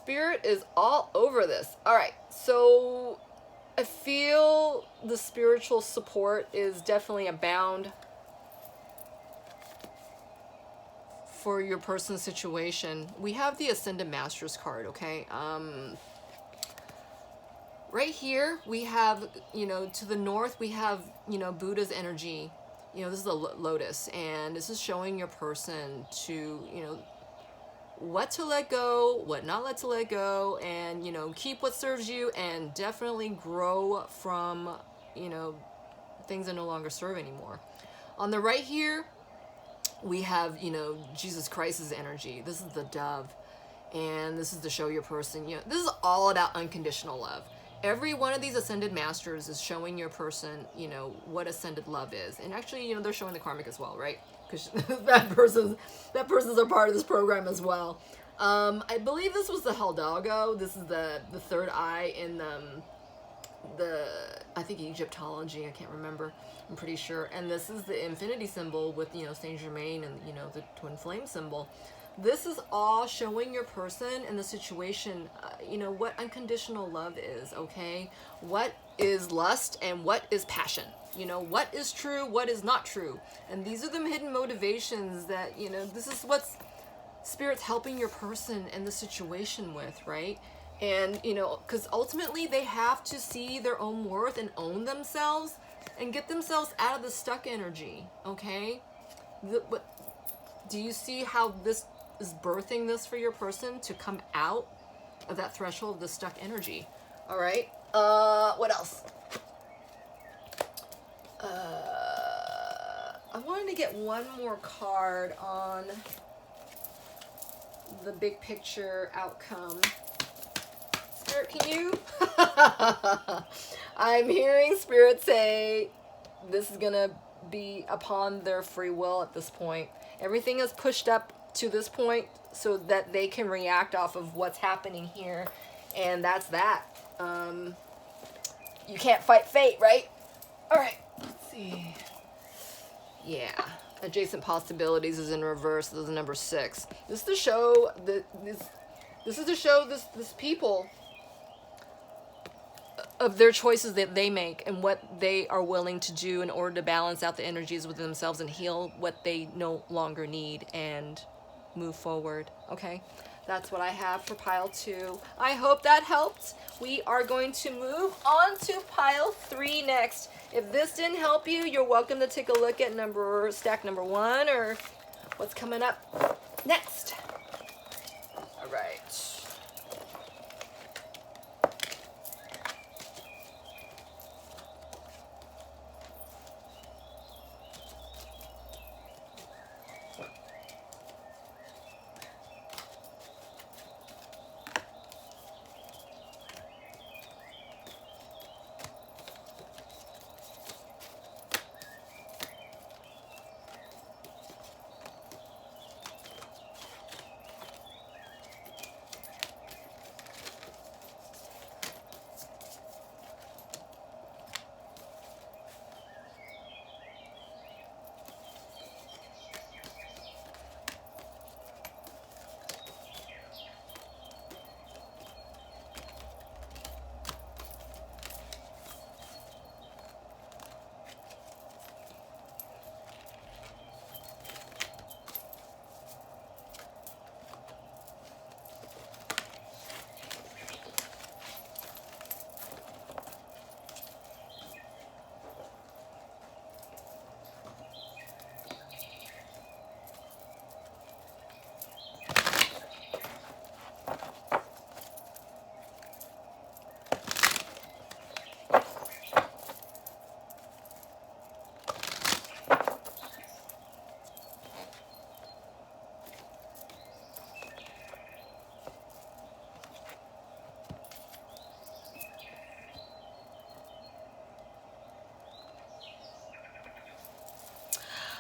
Spirit is all over this. All right, so I feel the spiritual support is definitely abound for your person's situation. We have the Ascended Masters card, okay? Right here, we have, you know, to the north, we have, you know, Buddha's energy. You know, this is a lotus, and this is showing your person to, you know, what to let go, what not to let go, and, you know, keep what serves you, and definitely grow from, you know, things that no longer serve anymore. On the right here, we have, you know, Jesus Christ's energy. This is the dove, and this is to show your person, you know, this is all about unconditional love. Every one of these ascended masters is showing your person, you know, what ascended love is. And actually, you know, they're showing the karmic as well, right? Because that person's a part of this program as well. I believe this was the Hidalgo. This is the third eye in I think Egyptology. I can't remember. I'm pretty sure. And this is the infinity symbol with, you know, Saint Germain and, you know, the twin flame symbol. This is all showing your person and the situation, you know, what unconditional love is, okay? What is lust and what is passion? You know, what is true, what is not true? And these are the hidden motivations that, you know, this is what Spirit's helping your person and the situation with, right? And, you know, because ultimately they have to see their own worth and own themselves and get themselves out of the stuck energy, okay? Do you see how this is birthing this for your person to come out of that threshold of the stuck energy? All right. What else? I wanted to get one more card on the big picture outcome. Spirit, can you? I'm hearing Spirit say this is gonna be upon their free will at this point. Everything is pushed up to this point so that they can react off of what's happening here, and that's that. You can't fight fate, right? All right, let's see. Yeah, adjacent possibilities is in reverse. This is number 6. This is to show this people of their choices that they make and what they are willing to do in order to balance out the energies within themselves and heal what they no longer need and move forward. Okay, that's what I have for pile 2. I hope that helped. We are going to move on to pile 3 next. If this didn't help you, you're welcome to take a look at stack number 1 or what's coming up next. All right.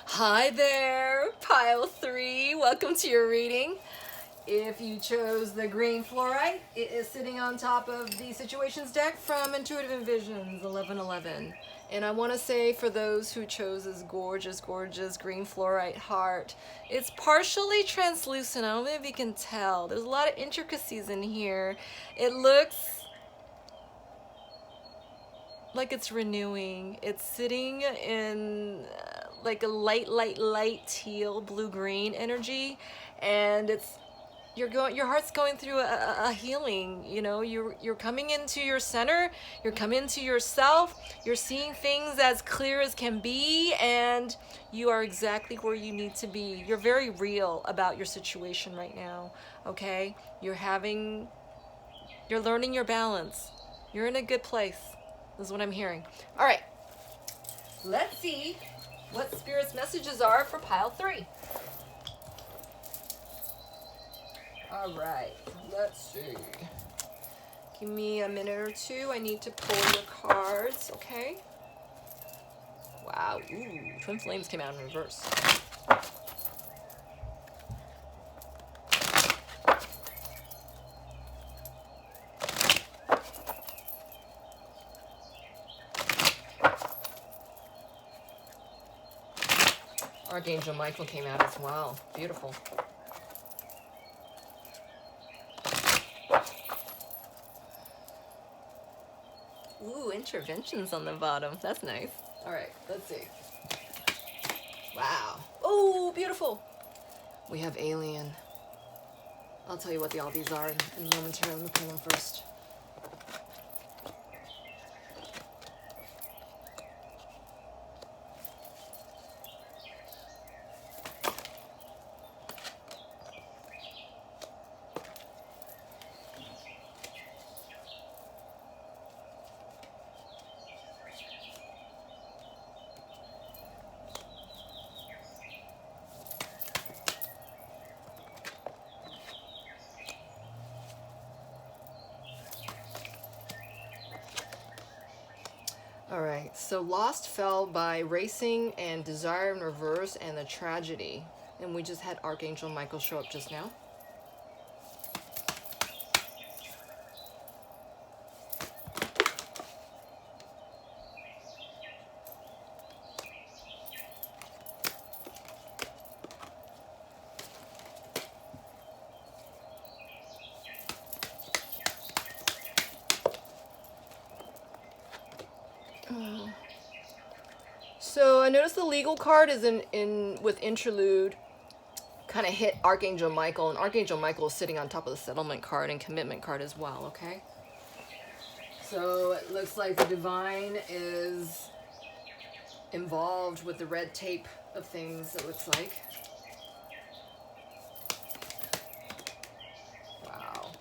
Hi there, pile 3. Welcome to your reading. If you chose the green fluorite, it is sitting on top of the situations deck from Intuitive Envisions 1111. And I want to say for those who chose this gorgeous, gorgeous green fluorite heart, it's partially translucent. I don't know if you can tell. There's a lot of intricacies in here. It looks like it's renewing. It's sitting in like a light teal blue-green energy, and your heart's going through a healing. You know, you're coming into your center, you're coming into yourself, you're seeing things as clear as can be, and you are exactly where you need to be. You're very real about your situation right now, okay? You're learning your balance. You're in a good place. This is what I'm hearing. All right, let's see what Spirit's messages are for pile 3. All right, let's see. Give me a minute or two. I need to pull your cards, okay? Wow, ooh, Twin Flames came out in reverse. Archangel Michael came out as well. Beautiful. Ooh, interventions on the bottom. That's nice. All right, let's see. Wow. Oh, beautiful. We have Alien. I'll tell you what all these are in momentarily. Let me pull them first. All right, so Lost fell by Racing and Desire in reverse and the Tragedy. And we just had Archangel Michael show up just now. So I noticed the legal card is in with interlude, kind of hit Archangel Michael, and Archangel Michael is sitting on top of the settlement card and commitment card as well, okay? So it looks like the divine is involved with the red tape of things, it looks like. Wow.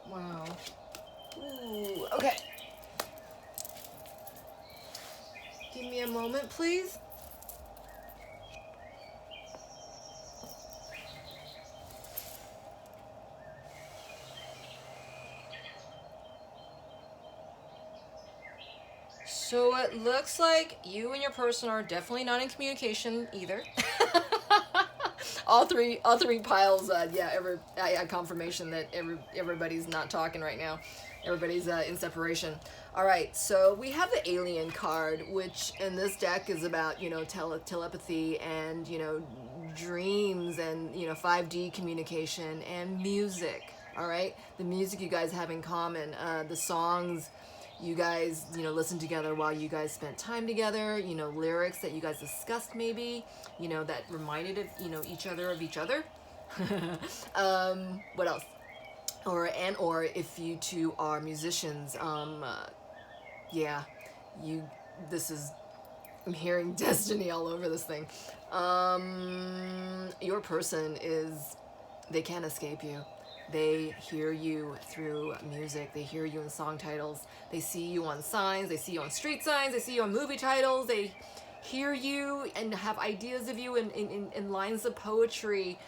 Wow. Ooh, okay. Give me a moment, please. So it looks like you and your person are definitely not in communication either. all three piles. Yeah, I had confirmation that everybody's not talking right now. Everybody's in separation. All right, so we have the Alien card, which in this deck is about, you know, telepathy and, you know, dreams and, you know, 5D communication and music. All right, the music you guys have in common, the songs you guys, you know, listened together while you guys spent time together, you know, lyrics that you guys discussed maybe, you know, that reminded of, you know, each other of each other. What else? Or if you two are musicians, yeah, I'm hearing destiny all over this thing. Your person they can't escape you. They hear you through music. They hear you in song titles. They see you on signs. They see you on street signs. They see you on movie titles. They hear you and have ideas of you in lines of poetry.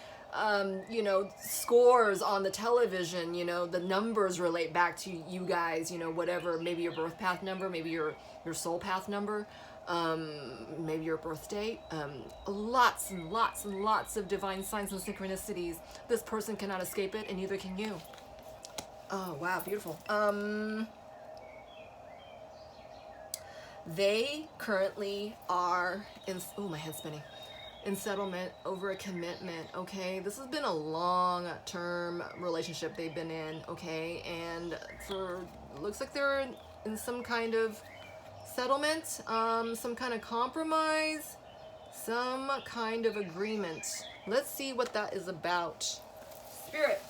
You know, scores on the television. You know, the numbers relate back to you guys. You know, whatever, maybe your birth path number, maybe your soul path number. maybe your birth date, lots and lots and lots of divine signs and synchronicities. This person cannot escape it, and neither can you. Oh, wow, beautiful. They currently are in, oh, my head's spinning, in settlement over a commitment, okay? This has been a long-term relationship they've been in, okay? And looks like they're in some kind of settlement, some kind of compromise, some kind of agreement. Let's see what that is about. Spirit,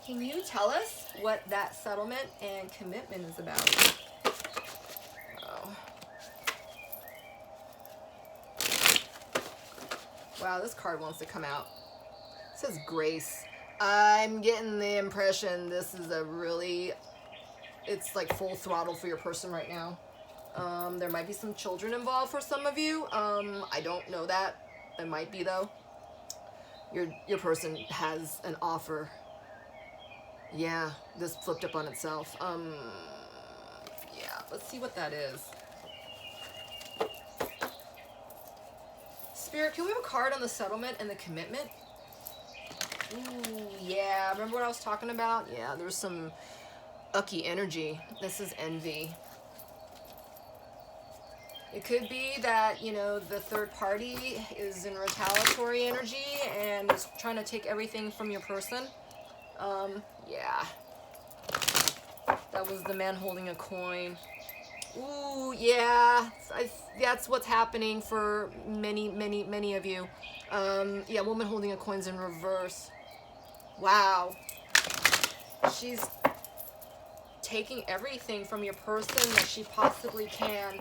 can you tell us what that settlement and commitment is about? Wow, this card wants to come out. It says grace. I'm getting the impression this is it's like full throttle for your person right now. There might be some children involved for some of you. I don't know that. It might be though. Your person has an offer. Yeah, this flipped up on itself. Yeah, let's see what that is. Spirit, can we have a card on the settlement and the commitment? Ooh, yeah, remember what I was talking about? Yeah, there's some ucky energy. This is envy. It could be that, you know, the third party is in retaliatory energy and is trying to take everything from your person. Yeah. That was the man holding a coin. Ooh, yeah, that's what's happening for many of you. Yeah, woman holding a coin's in reverse. Wow. She's taking everything from your person that she possibly can.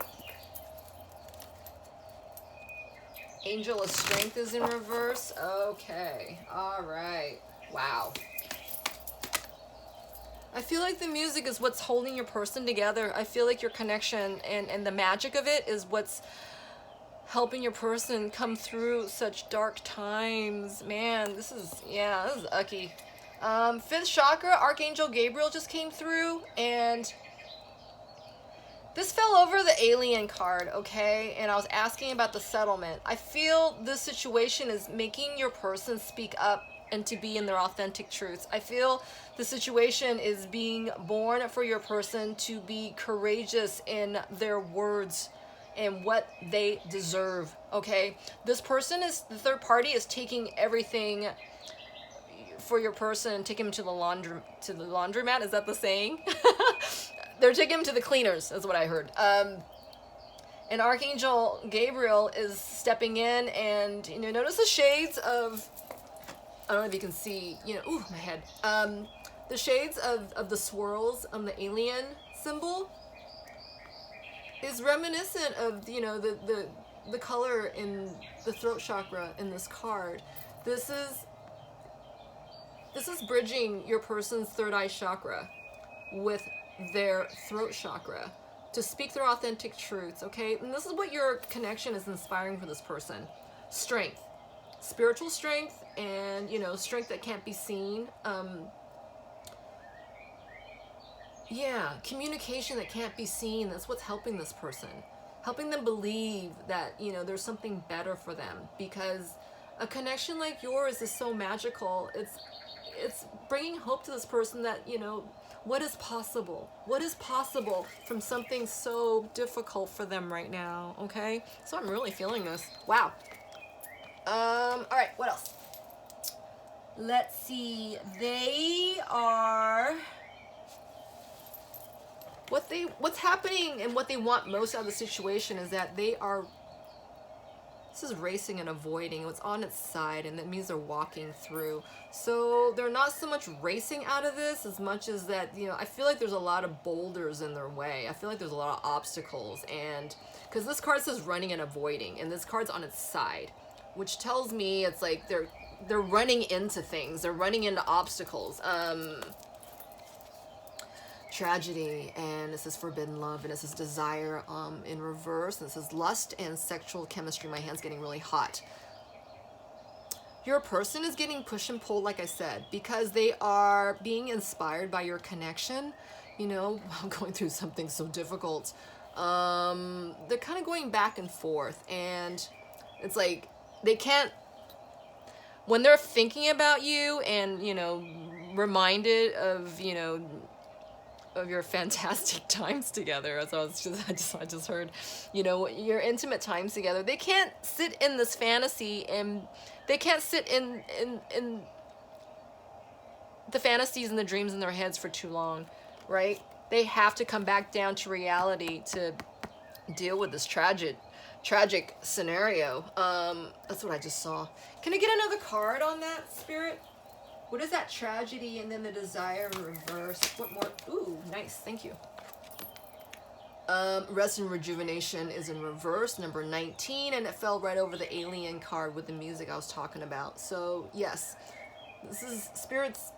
Angel of Strength is in reverse. Okay, all right. Wow. I feel like the music is what's holding your person together. I feel like your connection and the magic of it is what's helping your person come through such dark times. Man, this is ucky. Fifth chakra, Archangel Gabriel just came through, and this fell over the alien card, okay? And I was asking about the settlement. I feel this situation is making your person speak up and to be in their authentic truths. I feel the situation is being born for your person to be courageous in their words and what they deserve, okay? This person is, the third party is taking everything for your person and taking him to the laundromat. Is that the saying? They're taking him to the cleaners, is what I heard. And Archangel Gabriel is stepping in, and, you know, notice the shades of, I don't know if you can see, you know, ooh, my head. The shades of the swirls on the alien symbol is reminiscent of, you know, the color in the throat chakra in this card. This is bridging your person's third eye chakra with their throat chakra to speak their authentic truths, okay? And this is what your connection is inspiring for this person. Strength. Spiritual strength and, you know, strength that can't be seen. Yeah, communication that can't be seen. That's what's helping this person. Helping them believe that, you know, there's something better for them, because a connection like yours is so magical. It's bringing hope to this person that, you know, what is possible? What is possible from something so difficult for them right now, okay? So I'm really feeling this. Wow. All right, what else? Let's see. They are... What's happening and what they want most out of the situation is that they are... This is racing and avoiding. It's on its side, and that means they're walking through. So they're not so much racing out of this as much as that, you know, I feel like there's a lot of boulders in their way. I feel like there's a lot of obstacles, and because this card says running and avoiding, and this card's on its side, which tells me it's like they're running into things. They're running into obstacles. Tragedy, and this is forbidden love, and this is desire in reverse, and this is lust and sexual chemistry. My hand's getting really hot. Your person is getting push and pull, like I said, because they are being inspired by your connection, you know, while going through something so difficult. They're kind of going back and forth, and it's like they can't, when they're thinking about you and, you know, reminded of, you know, of your fantastic times together, as I just heard, you know, your intimate times together, they can't sit in this fantasy, and they can't sit in the fantasies and the dreams in their heads for too long, right? They have to come back down to reality to deal with this tragic scenario. That's what I just saw. Can I get another card on that, Spirit? What is that tragedy and then the desire in reverse? What more? Ooh, nice. Thank you. Rest and rejuvenation is in reverse, number 19, and it fell right over the alien card with the music I was talking about. So, yes, this is Spirit's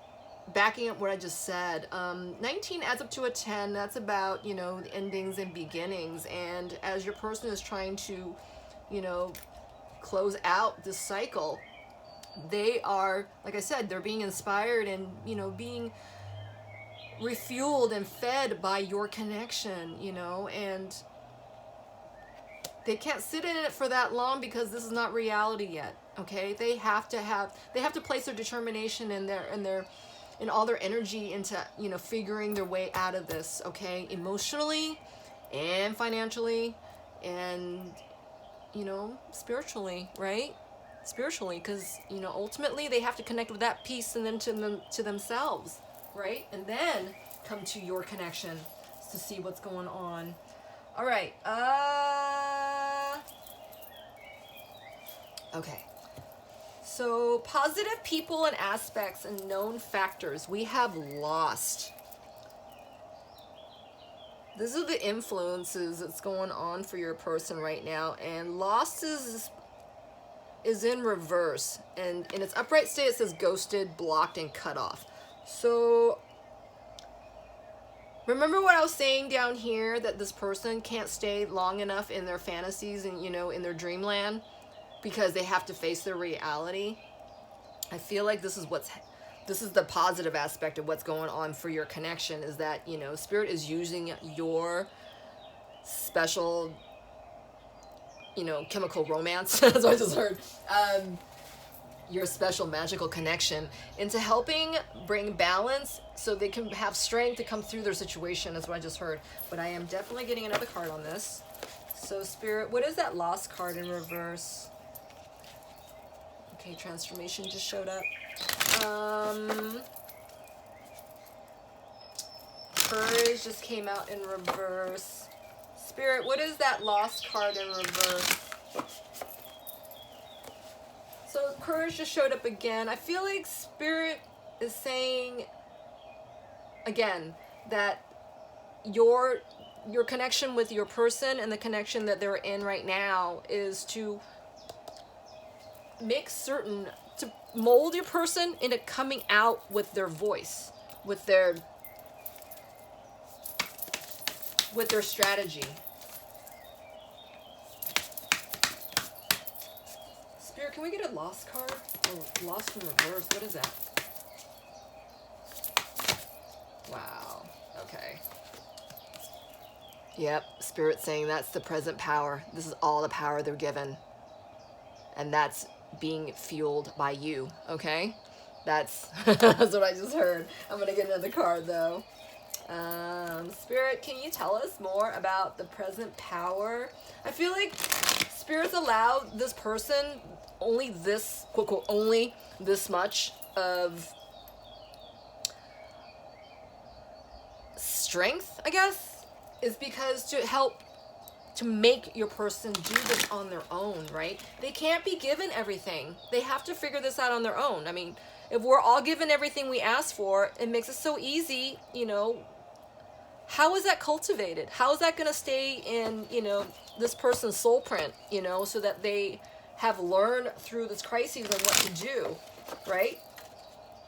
backing up what I just said. 19 adds up to a 10. That's about, you know, endings and beginnings. And as your person is trying to, you know, close out this cycle, they are, like I said, they're being inspired and, you know, being refueled and fed by your connection, you know, and they can't sit in it for that long because this is not reality yet. Okay, they have to place their determination and all their energy into, you know, figuring their way out of this. Okay, emotionally and financially and, you know, spiritually, right? Spiritually, because, you know, ultimately they have to connect with that piece and then to themselves, right? And then come to your connection to see what's going on. All right. Okay. So positive people and aspects and known factors. We have lost. These are the influences that's going on for your person right now. And lost is in reverse, and in its upright state it says ghosted, blocked, and cut off. So remember what I was saying down here, that this person can't stay long enough in their fantasies and, you know, in their dreamland because they have to face their reality. I feel like this is the positive aspect of what's going on for your connection, is that, you know, Spirit is using your special, you know, chemical romance, that's what I just heard, your special magical connection into helping bring balance so they can have strength to come through their situation. That's what I just heard. But I am definitely getting another card on this. So Spirit, what is that lost card in reverse? Okay, transformation just showed up. Courage just came out in reverse. Spirit, what is that lost card in reverse? So courage just showed up again. I feel like Spirit is saying again that your connection with your person and the connection that they're in right now is to make certain, to mold your person into coming out with their voice, with their strategy. Spirit, can we get a lost card? Or lost in reverse? What is that? Wow. Okay. Yep. Spirit saying that's the present power. This is all the power they're given. And that's being fueled by you. Okay? That's what I just heard. I'm going to get another card though. Spirit, can you tell us more about the present power? I feel like Spirit's allowed this person only this, quote, quote, only this much of strength, I guess, is because to help to make your person do this on their own, right? They can't be given everything. They have to figure this out on their own. I mean, if we're all given everything we ask for, it makes it so easy, you know. How is that cultivated? How is that going to stay in, you know, this person's soul print, you know, so that they have learned through this crisis on what to do, right?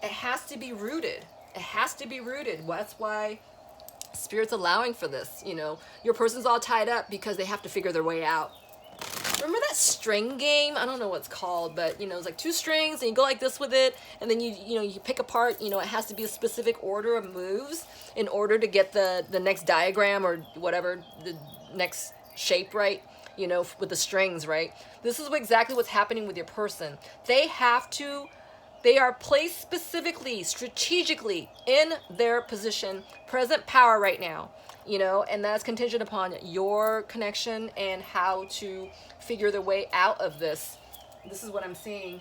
It has to be rooted. It has to be rooted. That's why Spirit's allowing for this, you know. Your person's all tied up because they have to figure their way out. Remember that string game? I don't know what it's called, but, you know, it's like 2 strings and you go like this with it, and then you know, you pick apart, you know, it has to be a specific order of moves in order to get the next diagram or whatever, the next shape, right? You know, with the strings, right? This is exactly what's happening with your person. They are placed specifically, strategically in their position, present power right now, you know, and that's contingent upon your connection and how to figure their way out of this. This is what I'm seeing.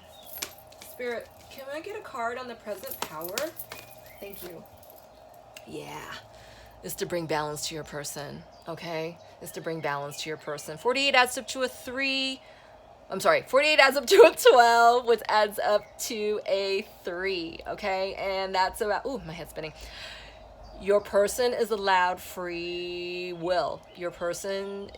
Spirit, can I get a card on the present power? Thank you. Yeah. Is to bring balance to your person, okay? Is to bring balance to your person. 48 adds up to a 3. I'm sorry, 48 adds up to a 12, which adds up to a 3, okay? And that's about, ooh, my head's spinning. Your person is allowed free will. Your person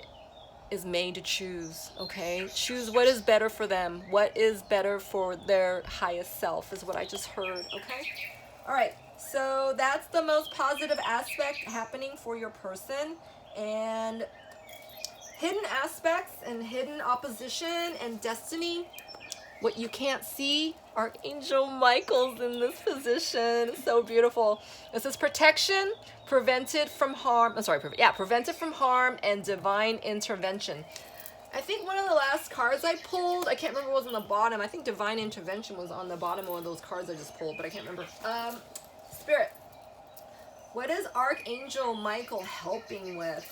is made to choose, okay? Choose what is better for them. What is better for their highest self is what I just heard, okay? All right, so that's the most positive aspect happening for your person. And hidden aspects and hidden opposition and destiny, what you can't see, Archangel Michael's in this position. So beautiful. It says protection, prevented from harm. I'm sorry, prevented from harm and divine intervention. I think one of the last cards I pulled, I can't remember what was on the bottom. I think divine intervention was on the bottom of one of those cards I just pulled, but I can't remember. Spirit, what is Archangel Michael helping with?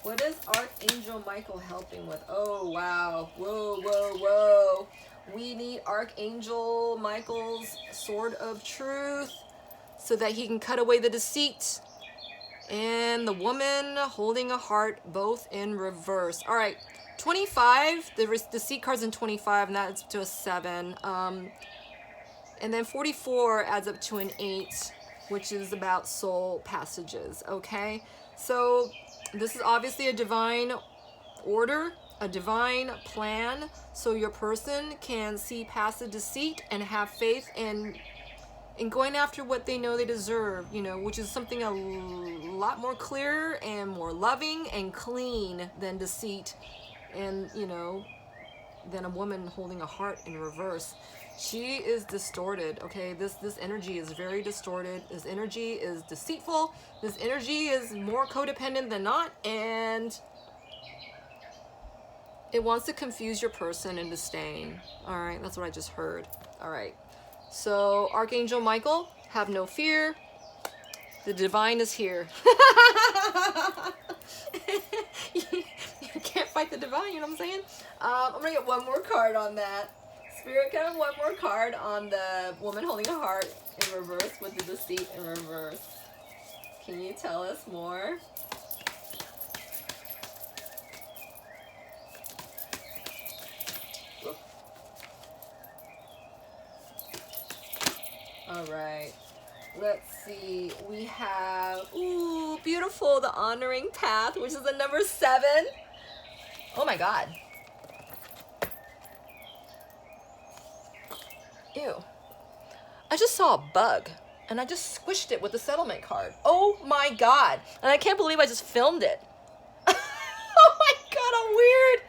What is Archangel Michael helping with? Oh, wow. Whoa, whoa, whoa. We need Archangel Michael's sword of truth so that he can cut away the deceit. And the woman holding a heart, both in reverse. All right, 25. The deceit card's in 25, and that's to a 7. And then 44 adds up to an 8, which is about soul passages, okay? So this is obviously a divine order, a divine plan, so your person can see past the deceit and have faith in going after what they know they deserve, you know, which is something a lot more clear and more loving and clean than deceit and, you know, than a woman holding a heart in reverse. She is distorted, okay? This energy is very distorted. This energy is deceitful. This energy is more codependent than not, and it wants to confuse your person into staying. All right, that's what I just heard. All right. So, Archangel Michael, have no fear. The divine is here. You can't fight the divine, you know what I'm saying? I'm going to get one more card on that. Spirit, can I have one more card on the woman holding a heart in reverse with the deceit in reverse? Can you tell us more? All right, let's see. We have, ooh, beautiful, the honoring path, which is the number 7. Oh my God. Ew. I just saw a bug and I just squished it with the settlement card. Oh my God. And I can't believe I just filmed it. Oh my God, I'm weird.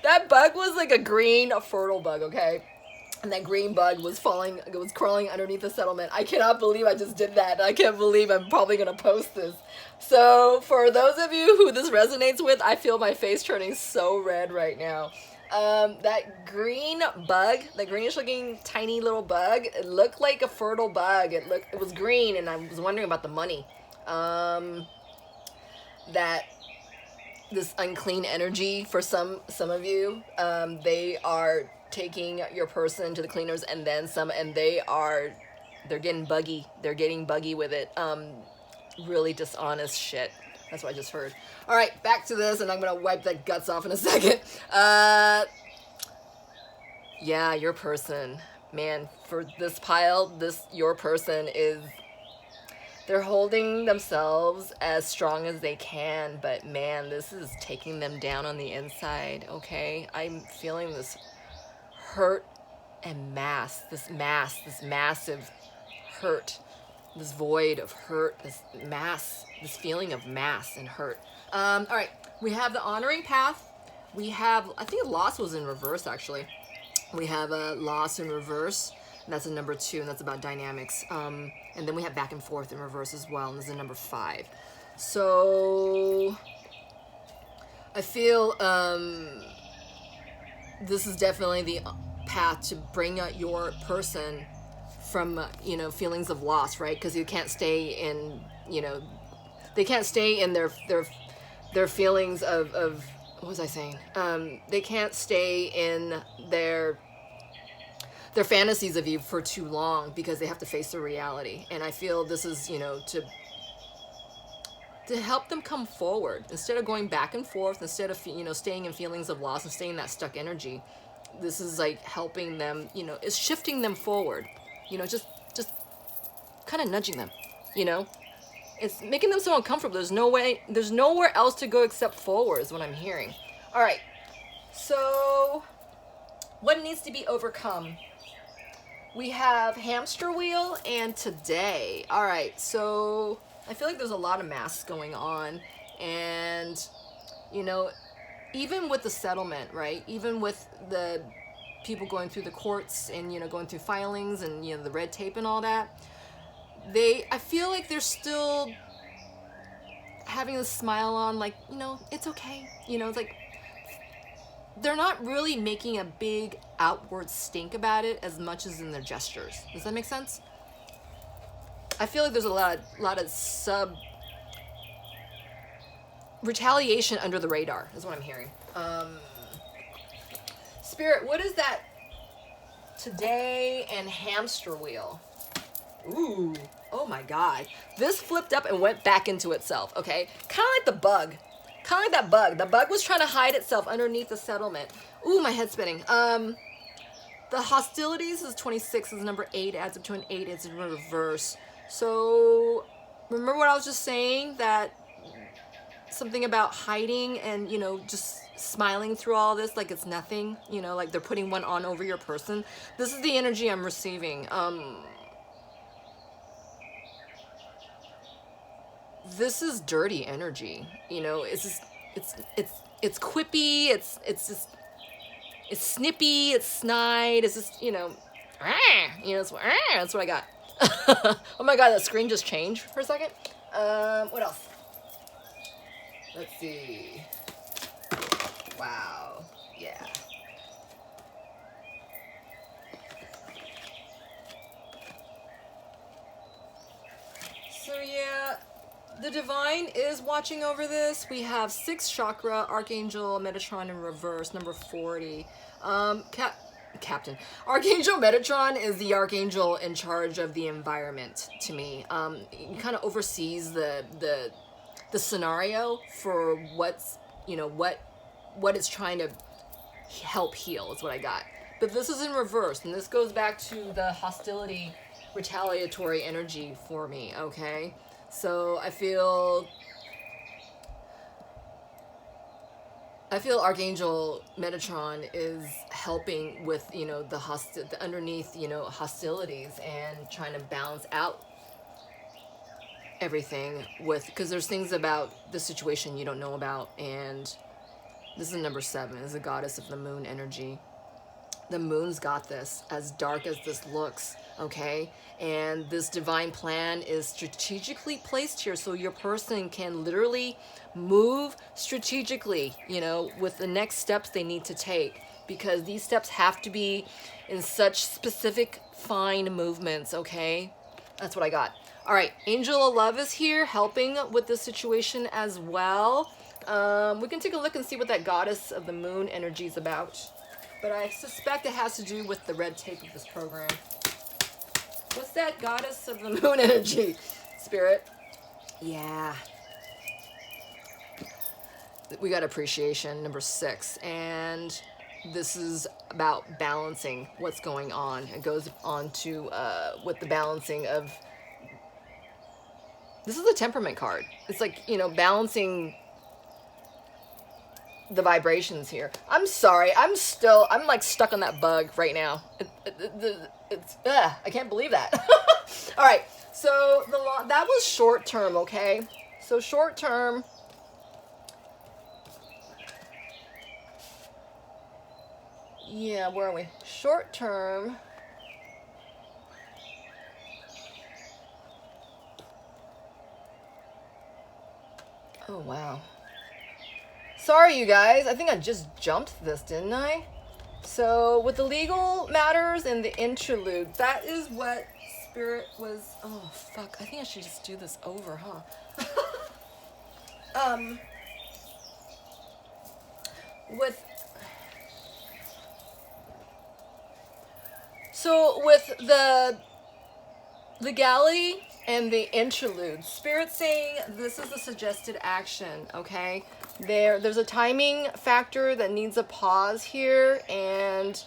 That bug was like a green, fertile bug, okay? And that green bug was crawling underneath the settlement. I cannot believe I just did that. I can't believe I'm probably going to post this. So for those of you who this resonates with, I feel my face turning so red right now. That green bug, the greenish looking tiny little bug, it looked like a fertile bug. It was green, and I was wondering about the money. That this unclean energy for some of you, they are taking your person to the cleaners and then some, and they're getting buggy. They're getting buggy with it. Really dishonest shit. That's what I just heard. All right, back to this, and I'm going to wipe that guts off in a second. Yeah, your person. Man, for this pile, your person is, they're holding themselves as strong as they can, but man, this is taking them down on the inside, okay? I'm feeling this hurt and this massive hurt, this void of hurt, this feeling of mass and hurt. All right, we have the honoring path. We have, I think loss was in reverse, actually. We have a loss in reverse. and that's a number 2, and that's about dynamics. And then we have back and forth in reverse as well, and this is a number 5. So I feel this is definitely the path to bring out your person from you know, feelings of loss, right? Because you can't stay in, you know, they can't stay in their feelings of what was I saying? They can't stay in their fantasies of you for too long, because they have to face the reality. And I feel this is, you know, to help them come forward instead of going back and forth, instead of, you know, staying in feelings of loss and staying in that stuck energy. This is like helping them, you know, it's shifting them forward, you know, just kind of nudging them, you know, it's making them so uncomfortable. There's nowhere else to go except forward is what I'm hearing. All right, so what needs to be overcome? We have hamster wheel and today. All right, so I feel like there's a lot of masks going on, and you know, even with the settlement, right? Even with the people going through the courts and, you know, going through filings and, you know, the red tape and all that, I feel like they're still having a smile on, like, you know, it's okay. You know, it's like they're not really making a big outward stink about it as much as in their gestures. Does that make sense? I feel like there's a lot of retaliation under the radar is what I'm hearing. Spirit, what is that today and hamster wheel? Ooh, oh my God. This flipped up and went back into itself, okay? Kind of like the bug. Kind of like that bug. The bug was trying to hide itself underneath the settlement. Ooh, my head's spinning. The hostilities is 26, is number 8, adds up to an 8, it's in reverse. So, remember what I was just saying? That something about hiding and, you know, just smiling through all this like it's nothing, you know, like they're putting one on over your person. This is the energy I'm receiving. This is dirty energy, you know. It's just, it's quippy, it's just, it's snippy, it's snide, it's just, you know, you know, that's what I got. Oh my God, that screen just changed for a second. What else? Let's see. Wow. Yeah. So yeah, the Divine is watching over this. We have 6 Chakra, Archangel, Metatron in reverse, number 40. Captain. Archangel Metatron is the Archangel in charge of the environment to me. He kind of oversees the scenario for what's, you know, what it's trying to help heal is what I got. But this is in reverse, and this goes back to the hostility, retaliatory energy for me, okay? So I feel Archangel Metatron is helping with, you know, the underneath, you know, hostilities and trying to balance out everything with, because there's things about the situation you don't know about. And this is number 7, is the goddess of the moon energy. The moon's got this, as dark as this looks, okay? And this divine plan is strategically placed here so your person can literally move strategically, you know, with the next steps they need to take, because these steps have to be in such specific, fine movements, okay? That's what I got. All right, Angel of Love is here helping with this situation as well. We can take a look and see what that goddess of the moon energy is about. But I suspect it has to do with the red tape of this program. What's that goddess of the moon energy, Spirit? Yeah. We got appreciation, number 6. And this is about balancing what's going on. It goes on to with the balancing of... This is a temperament card. It's like, you know, balancing the vibrations here. I'm sorry. I'm like stuck on that bug right now. I can't believe that. All right. So that was short term, okay? So short term. Yeah, where are we? Short term. Oh, wow. Sorry, you guys. I think I just jumped this, didn't I? So, with the legal matters and the interlude, that is what Spirit was... Oh, fuck. I think I should just do this over, huh? with the legality and the interlude, Spirit saying this is a suggested action, okay? There's a timing factor that needs a pause here, and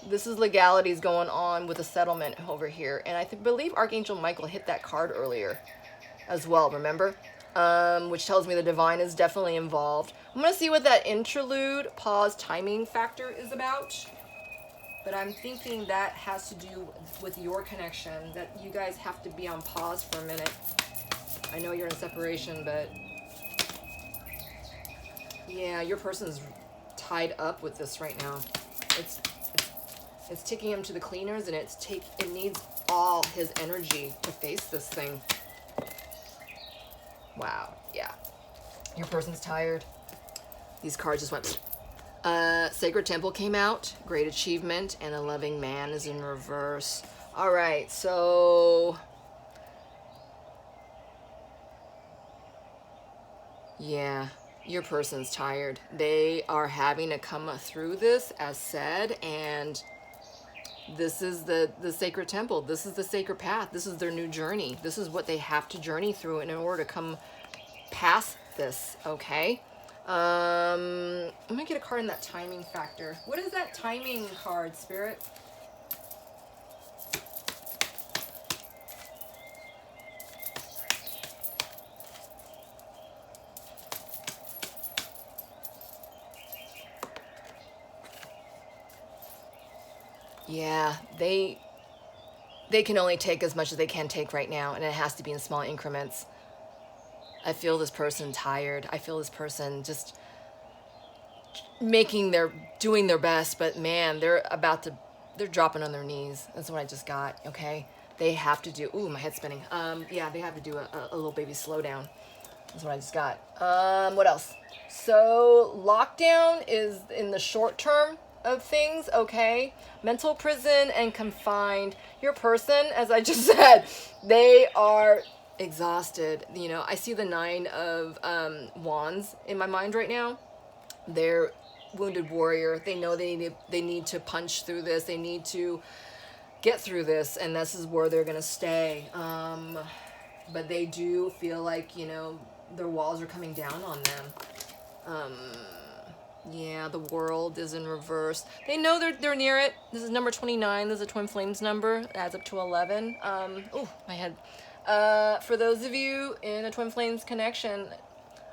this is legalities going on with a settlement over here. And I believe Archangel Michael hit that card earlier as well, remember? Which tells me the divine is definitely involved. I'm going to see what that interlude, pause, timing factor is about. But I'm thinking that has to do with your connection, that you guys have to be on pause for a minute. I know you're in separation, but yeah, your person's tied up with this right now. It's taking him to the cleaners, and it needs all his energy to face this thing. Wow, yeah. Your person's tired. These cards just went... Sacred Temple came out. Great achievement. And a loving man is in reverse. All right, so... yeah, your person's tired. They are having to come through this, as said, and this is the Sacred Temple. This is the sacred path. This is their new journey. This is what they have to journey through in order to come past this, okay? I'm gonna get a card in that timing factor. What is that timing card, Spirit? Yeah, they can only take as much as they can take right now, and it has to be in small increments. I feel this person tired. I feel this person just doing their best, but man, they're dropping on their knees. That's what I just got, okay? They have to do, ooh, my head's spinning. Yeah, they have to do a little baby slowdown. That's what I just got. What else? So lockdown is in the short term of things, okay? Mental prison and confined. Your person, as I just said, they are exhausted. You know, I see the 9 of wands in my mind right now. They're wounded warrior. They know they need to punch through this. They need to get through this, and this is where they're gonna stay. But they do feel like, you know, their walls are coming down on them. Yeah, the world is in reverse. They know they're near it. This is number 29. This is a twin flames number. It adds up to 11. Oh, my head. For those of you in a twin flames connection,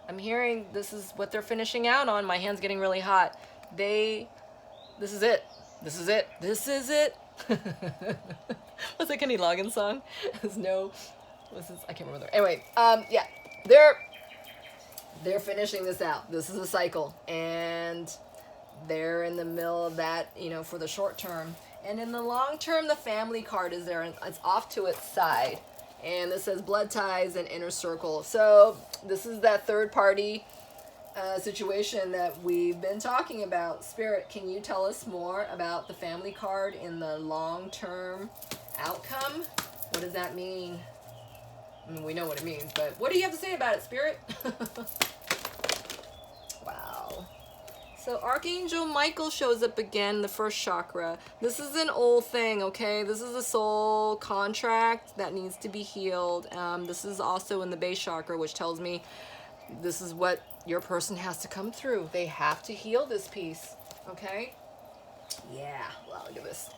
I'm hearing this is what they're finishing out on. My hand's getting really hot. This is it. This is it. This is it. What's that Kenny Loggins song? I can't remember. Anyway, yeah, they're finishing this out. This is a cycle, and they're in the middle of that, you know, for the short term. And in the long term, the family card is there, and it's off to its side. And this says blood ties and inner circle. So this is that third party situation that we've been talking about. Spirit, can you tell us more about the family card in the long-term outcome? What does that mean? I mean, we know what it means, but what do you have to say about it, Spirit? Wow. So Archangel Michael shows up again, the first chakra. This is an old thing, okay? This is a soul contract that needs to be healed. This is also in the base chakra, which tells me this is what your person has to come through. They have to heal this piece, okay? Yeah, wow, look at this.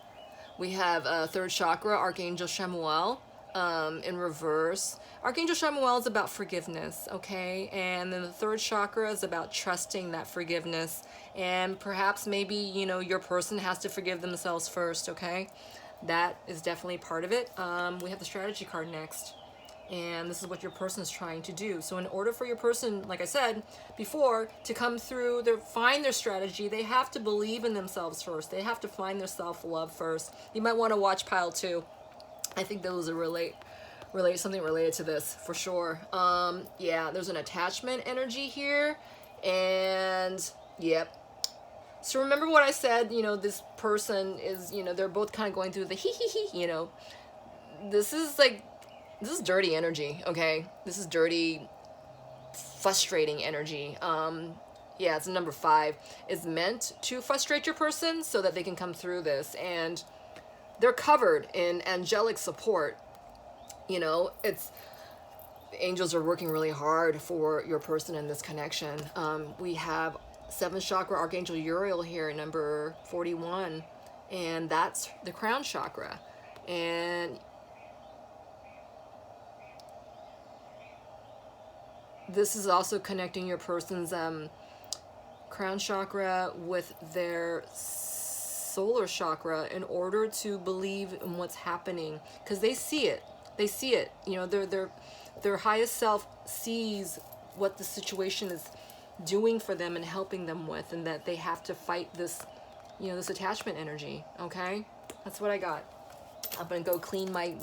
We have third chakra, Archangel Chamuel. In reverse. Archangel Chamuel is about forgiveness, okay? And then the third chakra is about trusting that forgiveness. And perhaps maybe, you know, your person has to forgive themselves first, okay? That is definitely part of it. We have the strategy card next. And this is what your person is trying to do. So in order for your person, like I said before, to come through, find their strategy, they have to believe in themselves first. They have to find their self-love first. You might want to watch pile 2. I think those are something related to this for sure. Yeah, there's an attachment energy here, and yep. So remember what I said, you know, this person is, you know, they're both kind of going through the hee, you know. This is dirty energy, okay? This is dirty, frustrating energy. Yeah, it's number 5. It's meant to frustrate your person so that they can come through this, and they're covered in angelic support. You know, the angels are working really hard for your person in this connection. We have 7th chakra Archangel Uriel here, number 41, and that's the crown chakra. And this is also connecting your person's crown chakra with their solar chakra in order to believe in what's happening, because they see it. They see it. You know, their highest self sees what the situation is doing for them and helping them with, and that they have to fight this, you know, this attachment energy. Okay, that's what I got. I'm gonna go clean my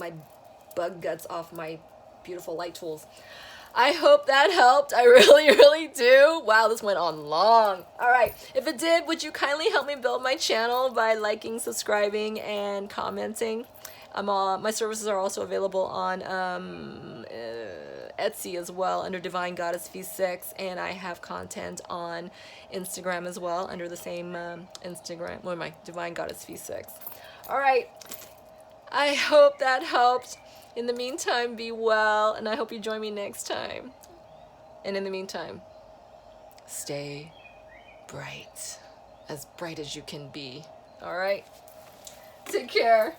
bug guts off my beautiful light tools. I hope that helped. I really, really do. Wow, this went on long. All right. If it did, would you kindly help me build my channel by liking, subscribing, and commenting? My services are also available on Etsy as well under Divine Goddess V6, and I have content on Instagram as well under the same Instagram. What am I? Divine Goddess V6. All right. I hope that helped. In the meantime, be well, and I hope you join me next time. And in the meantime, stay bright as you can be. All right? Take care.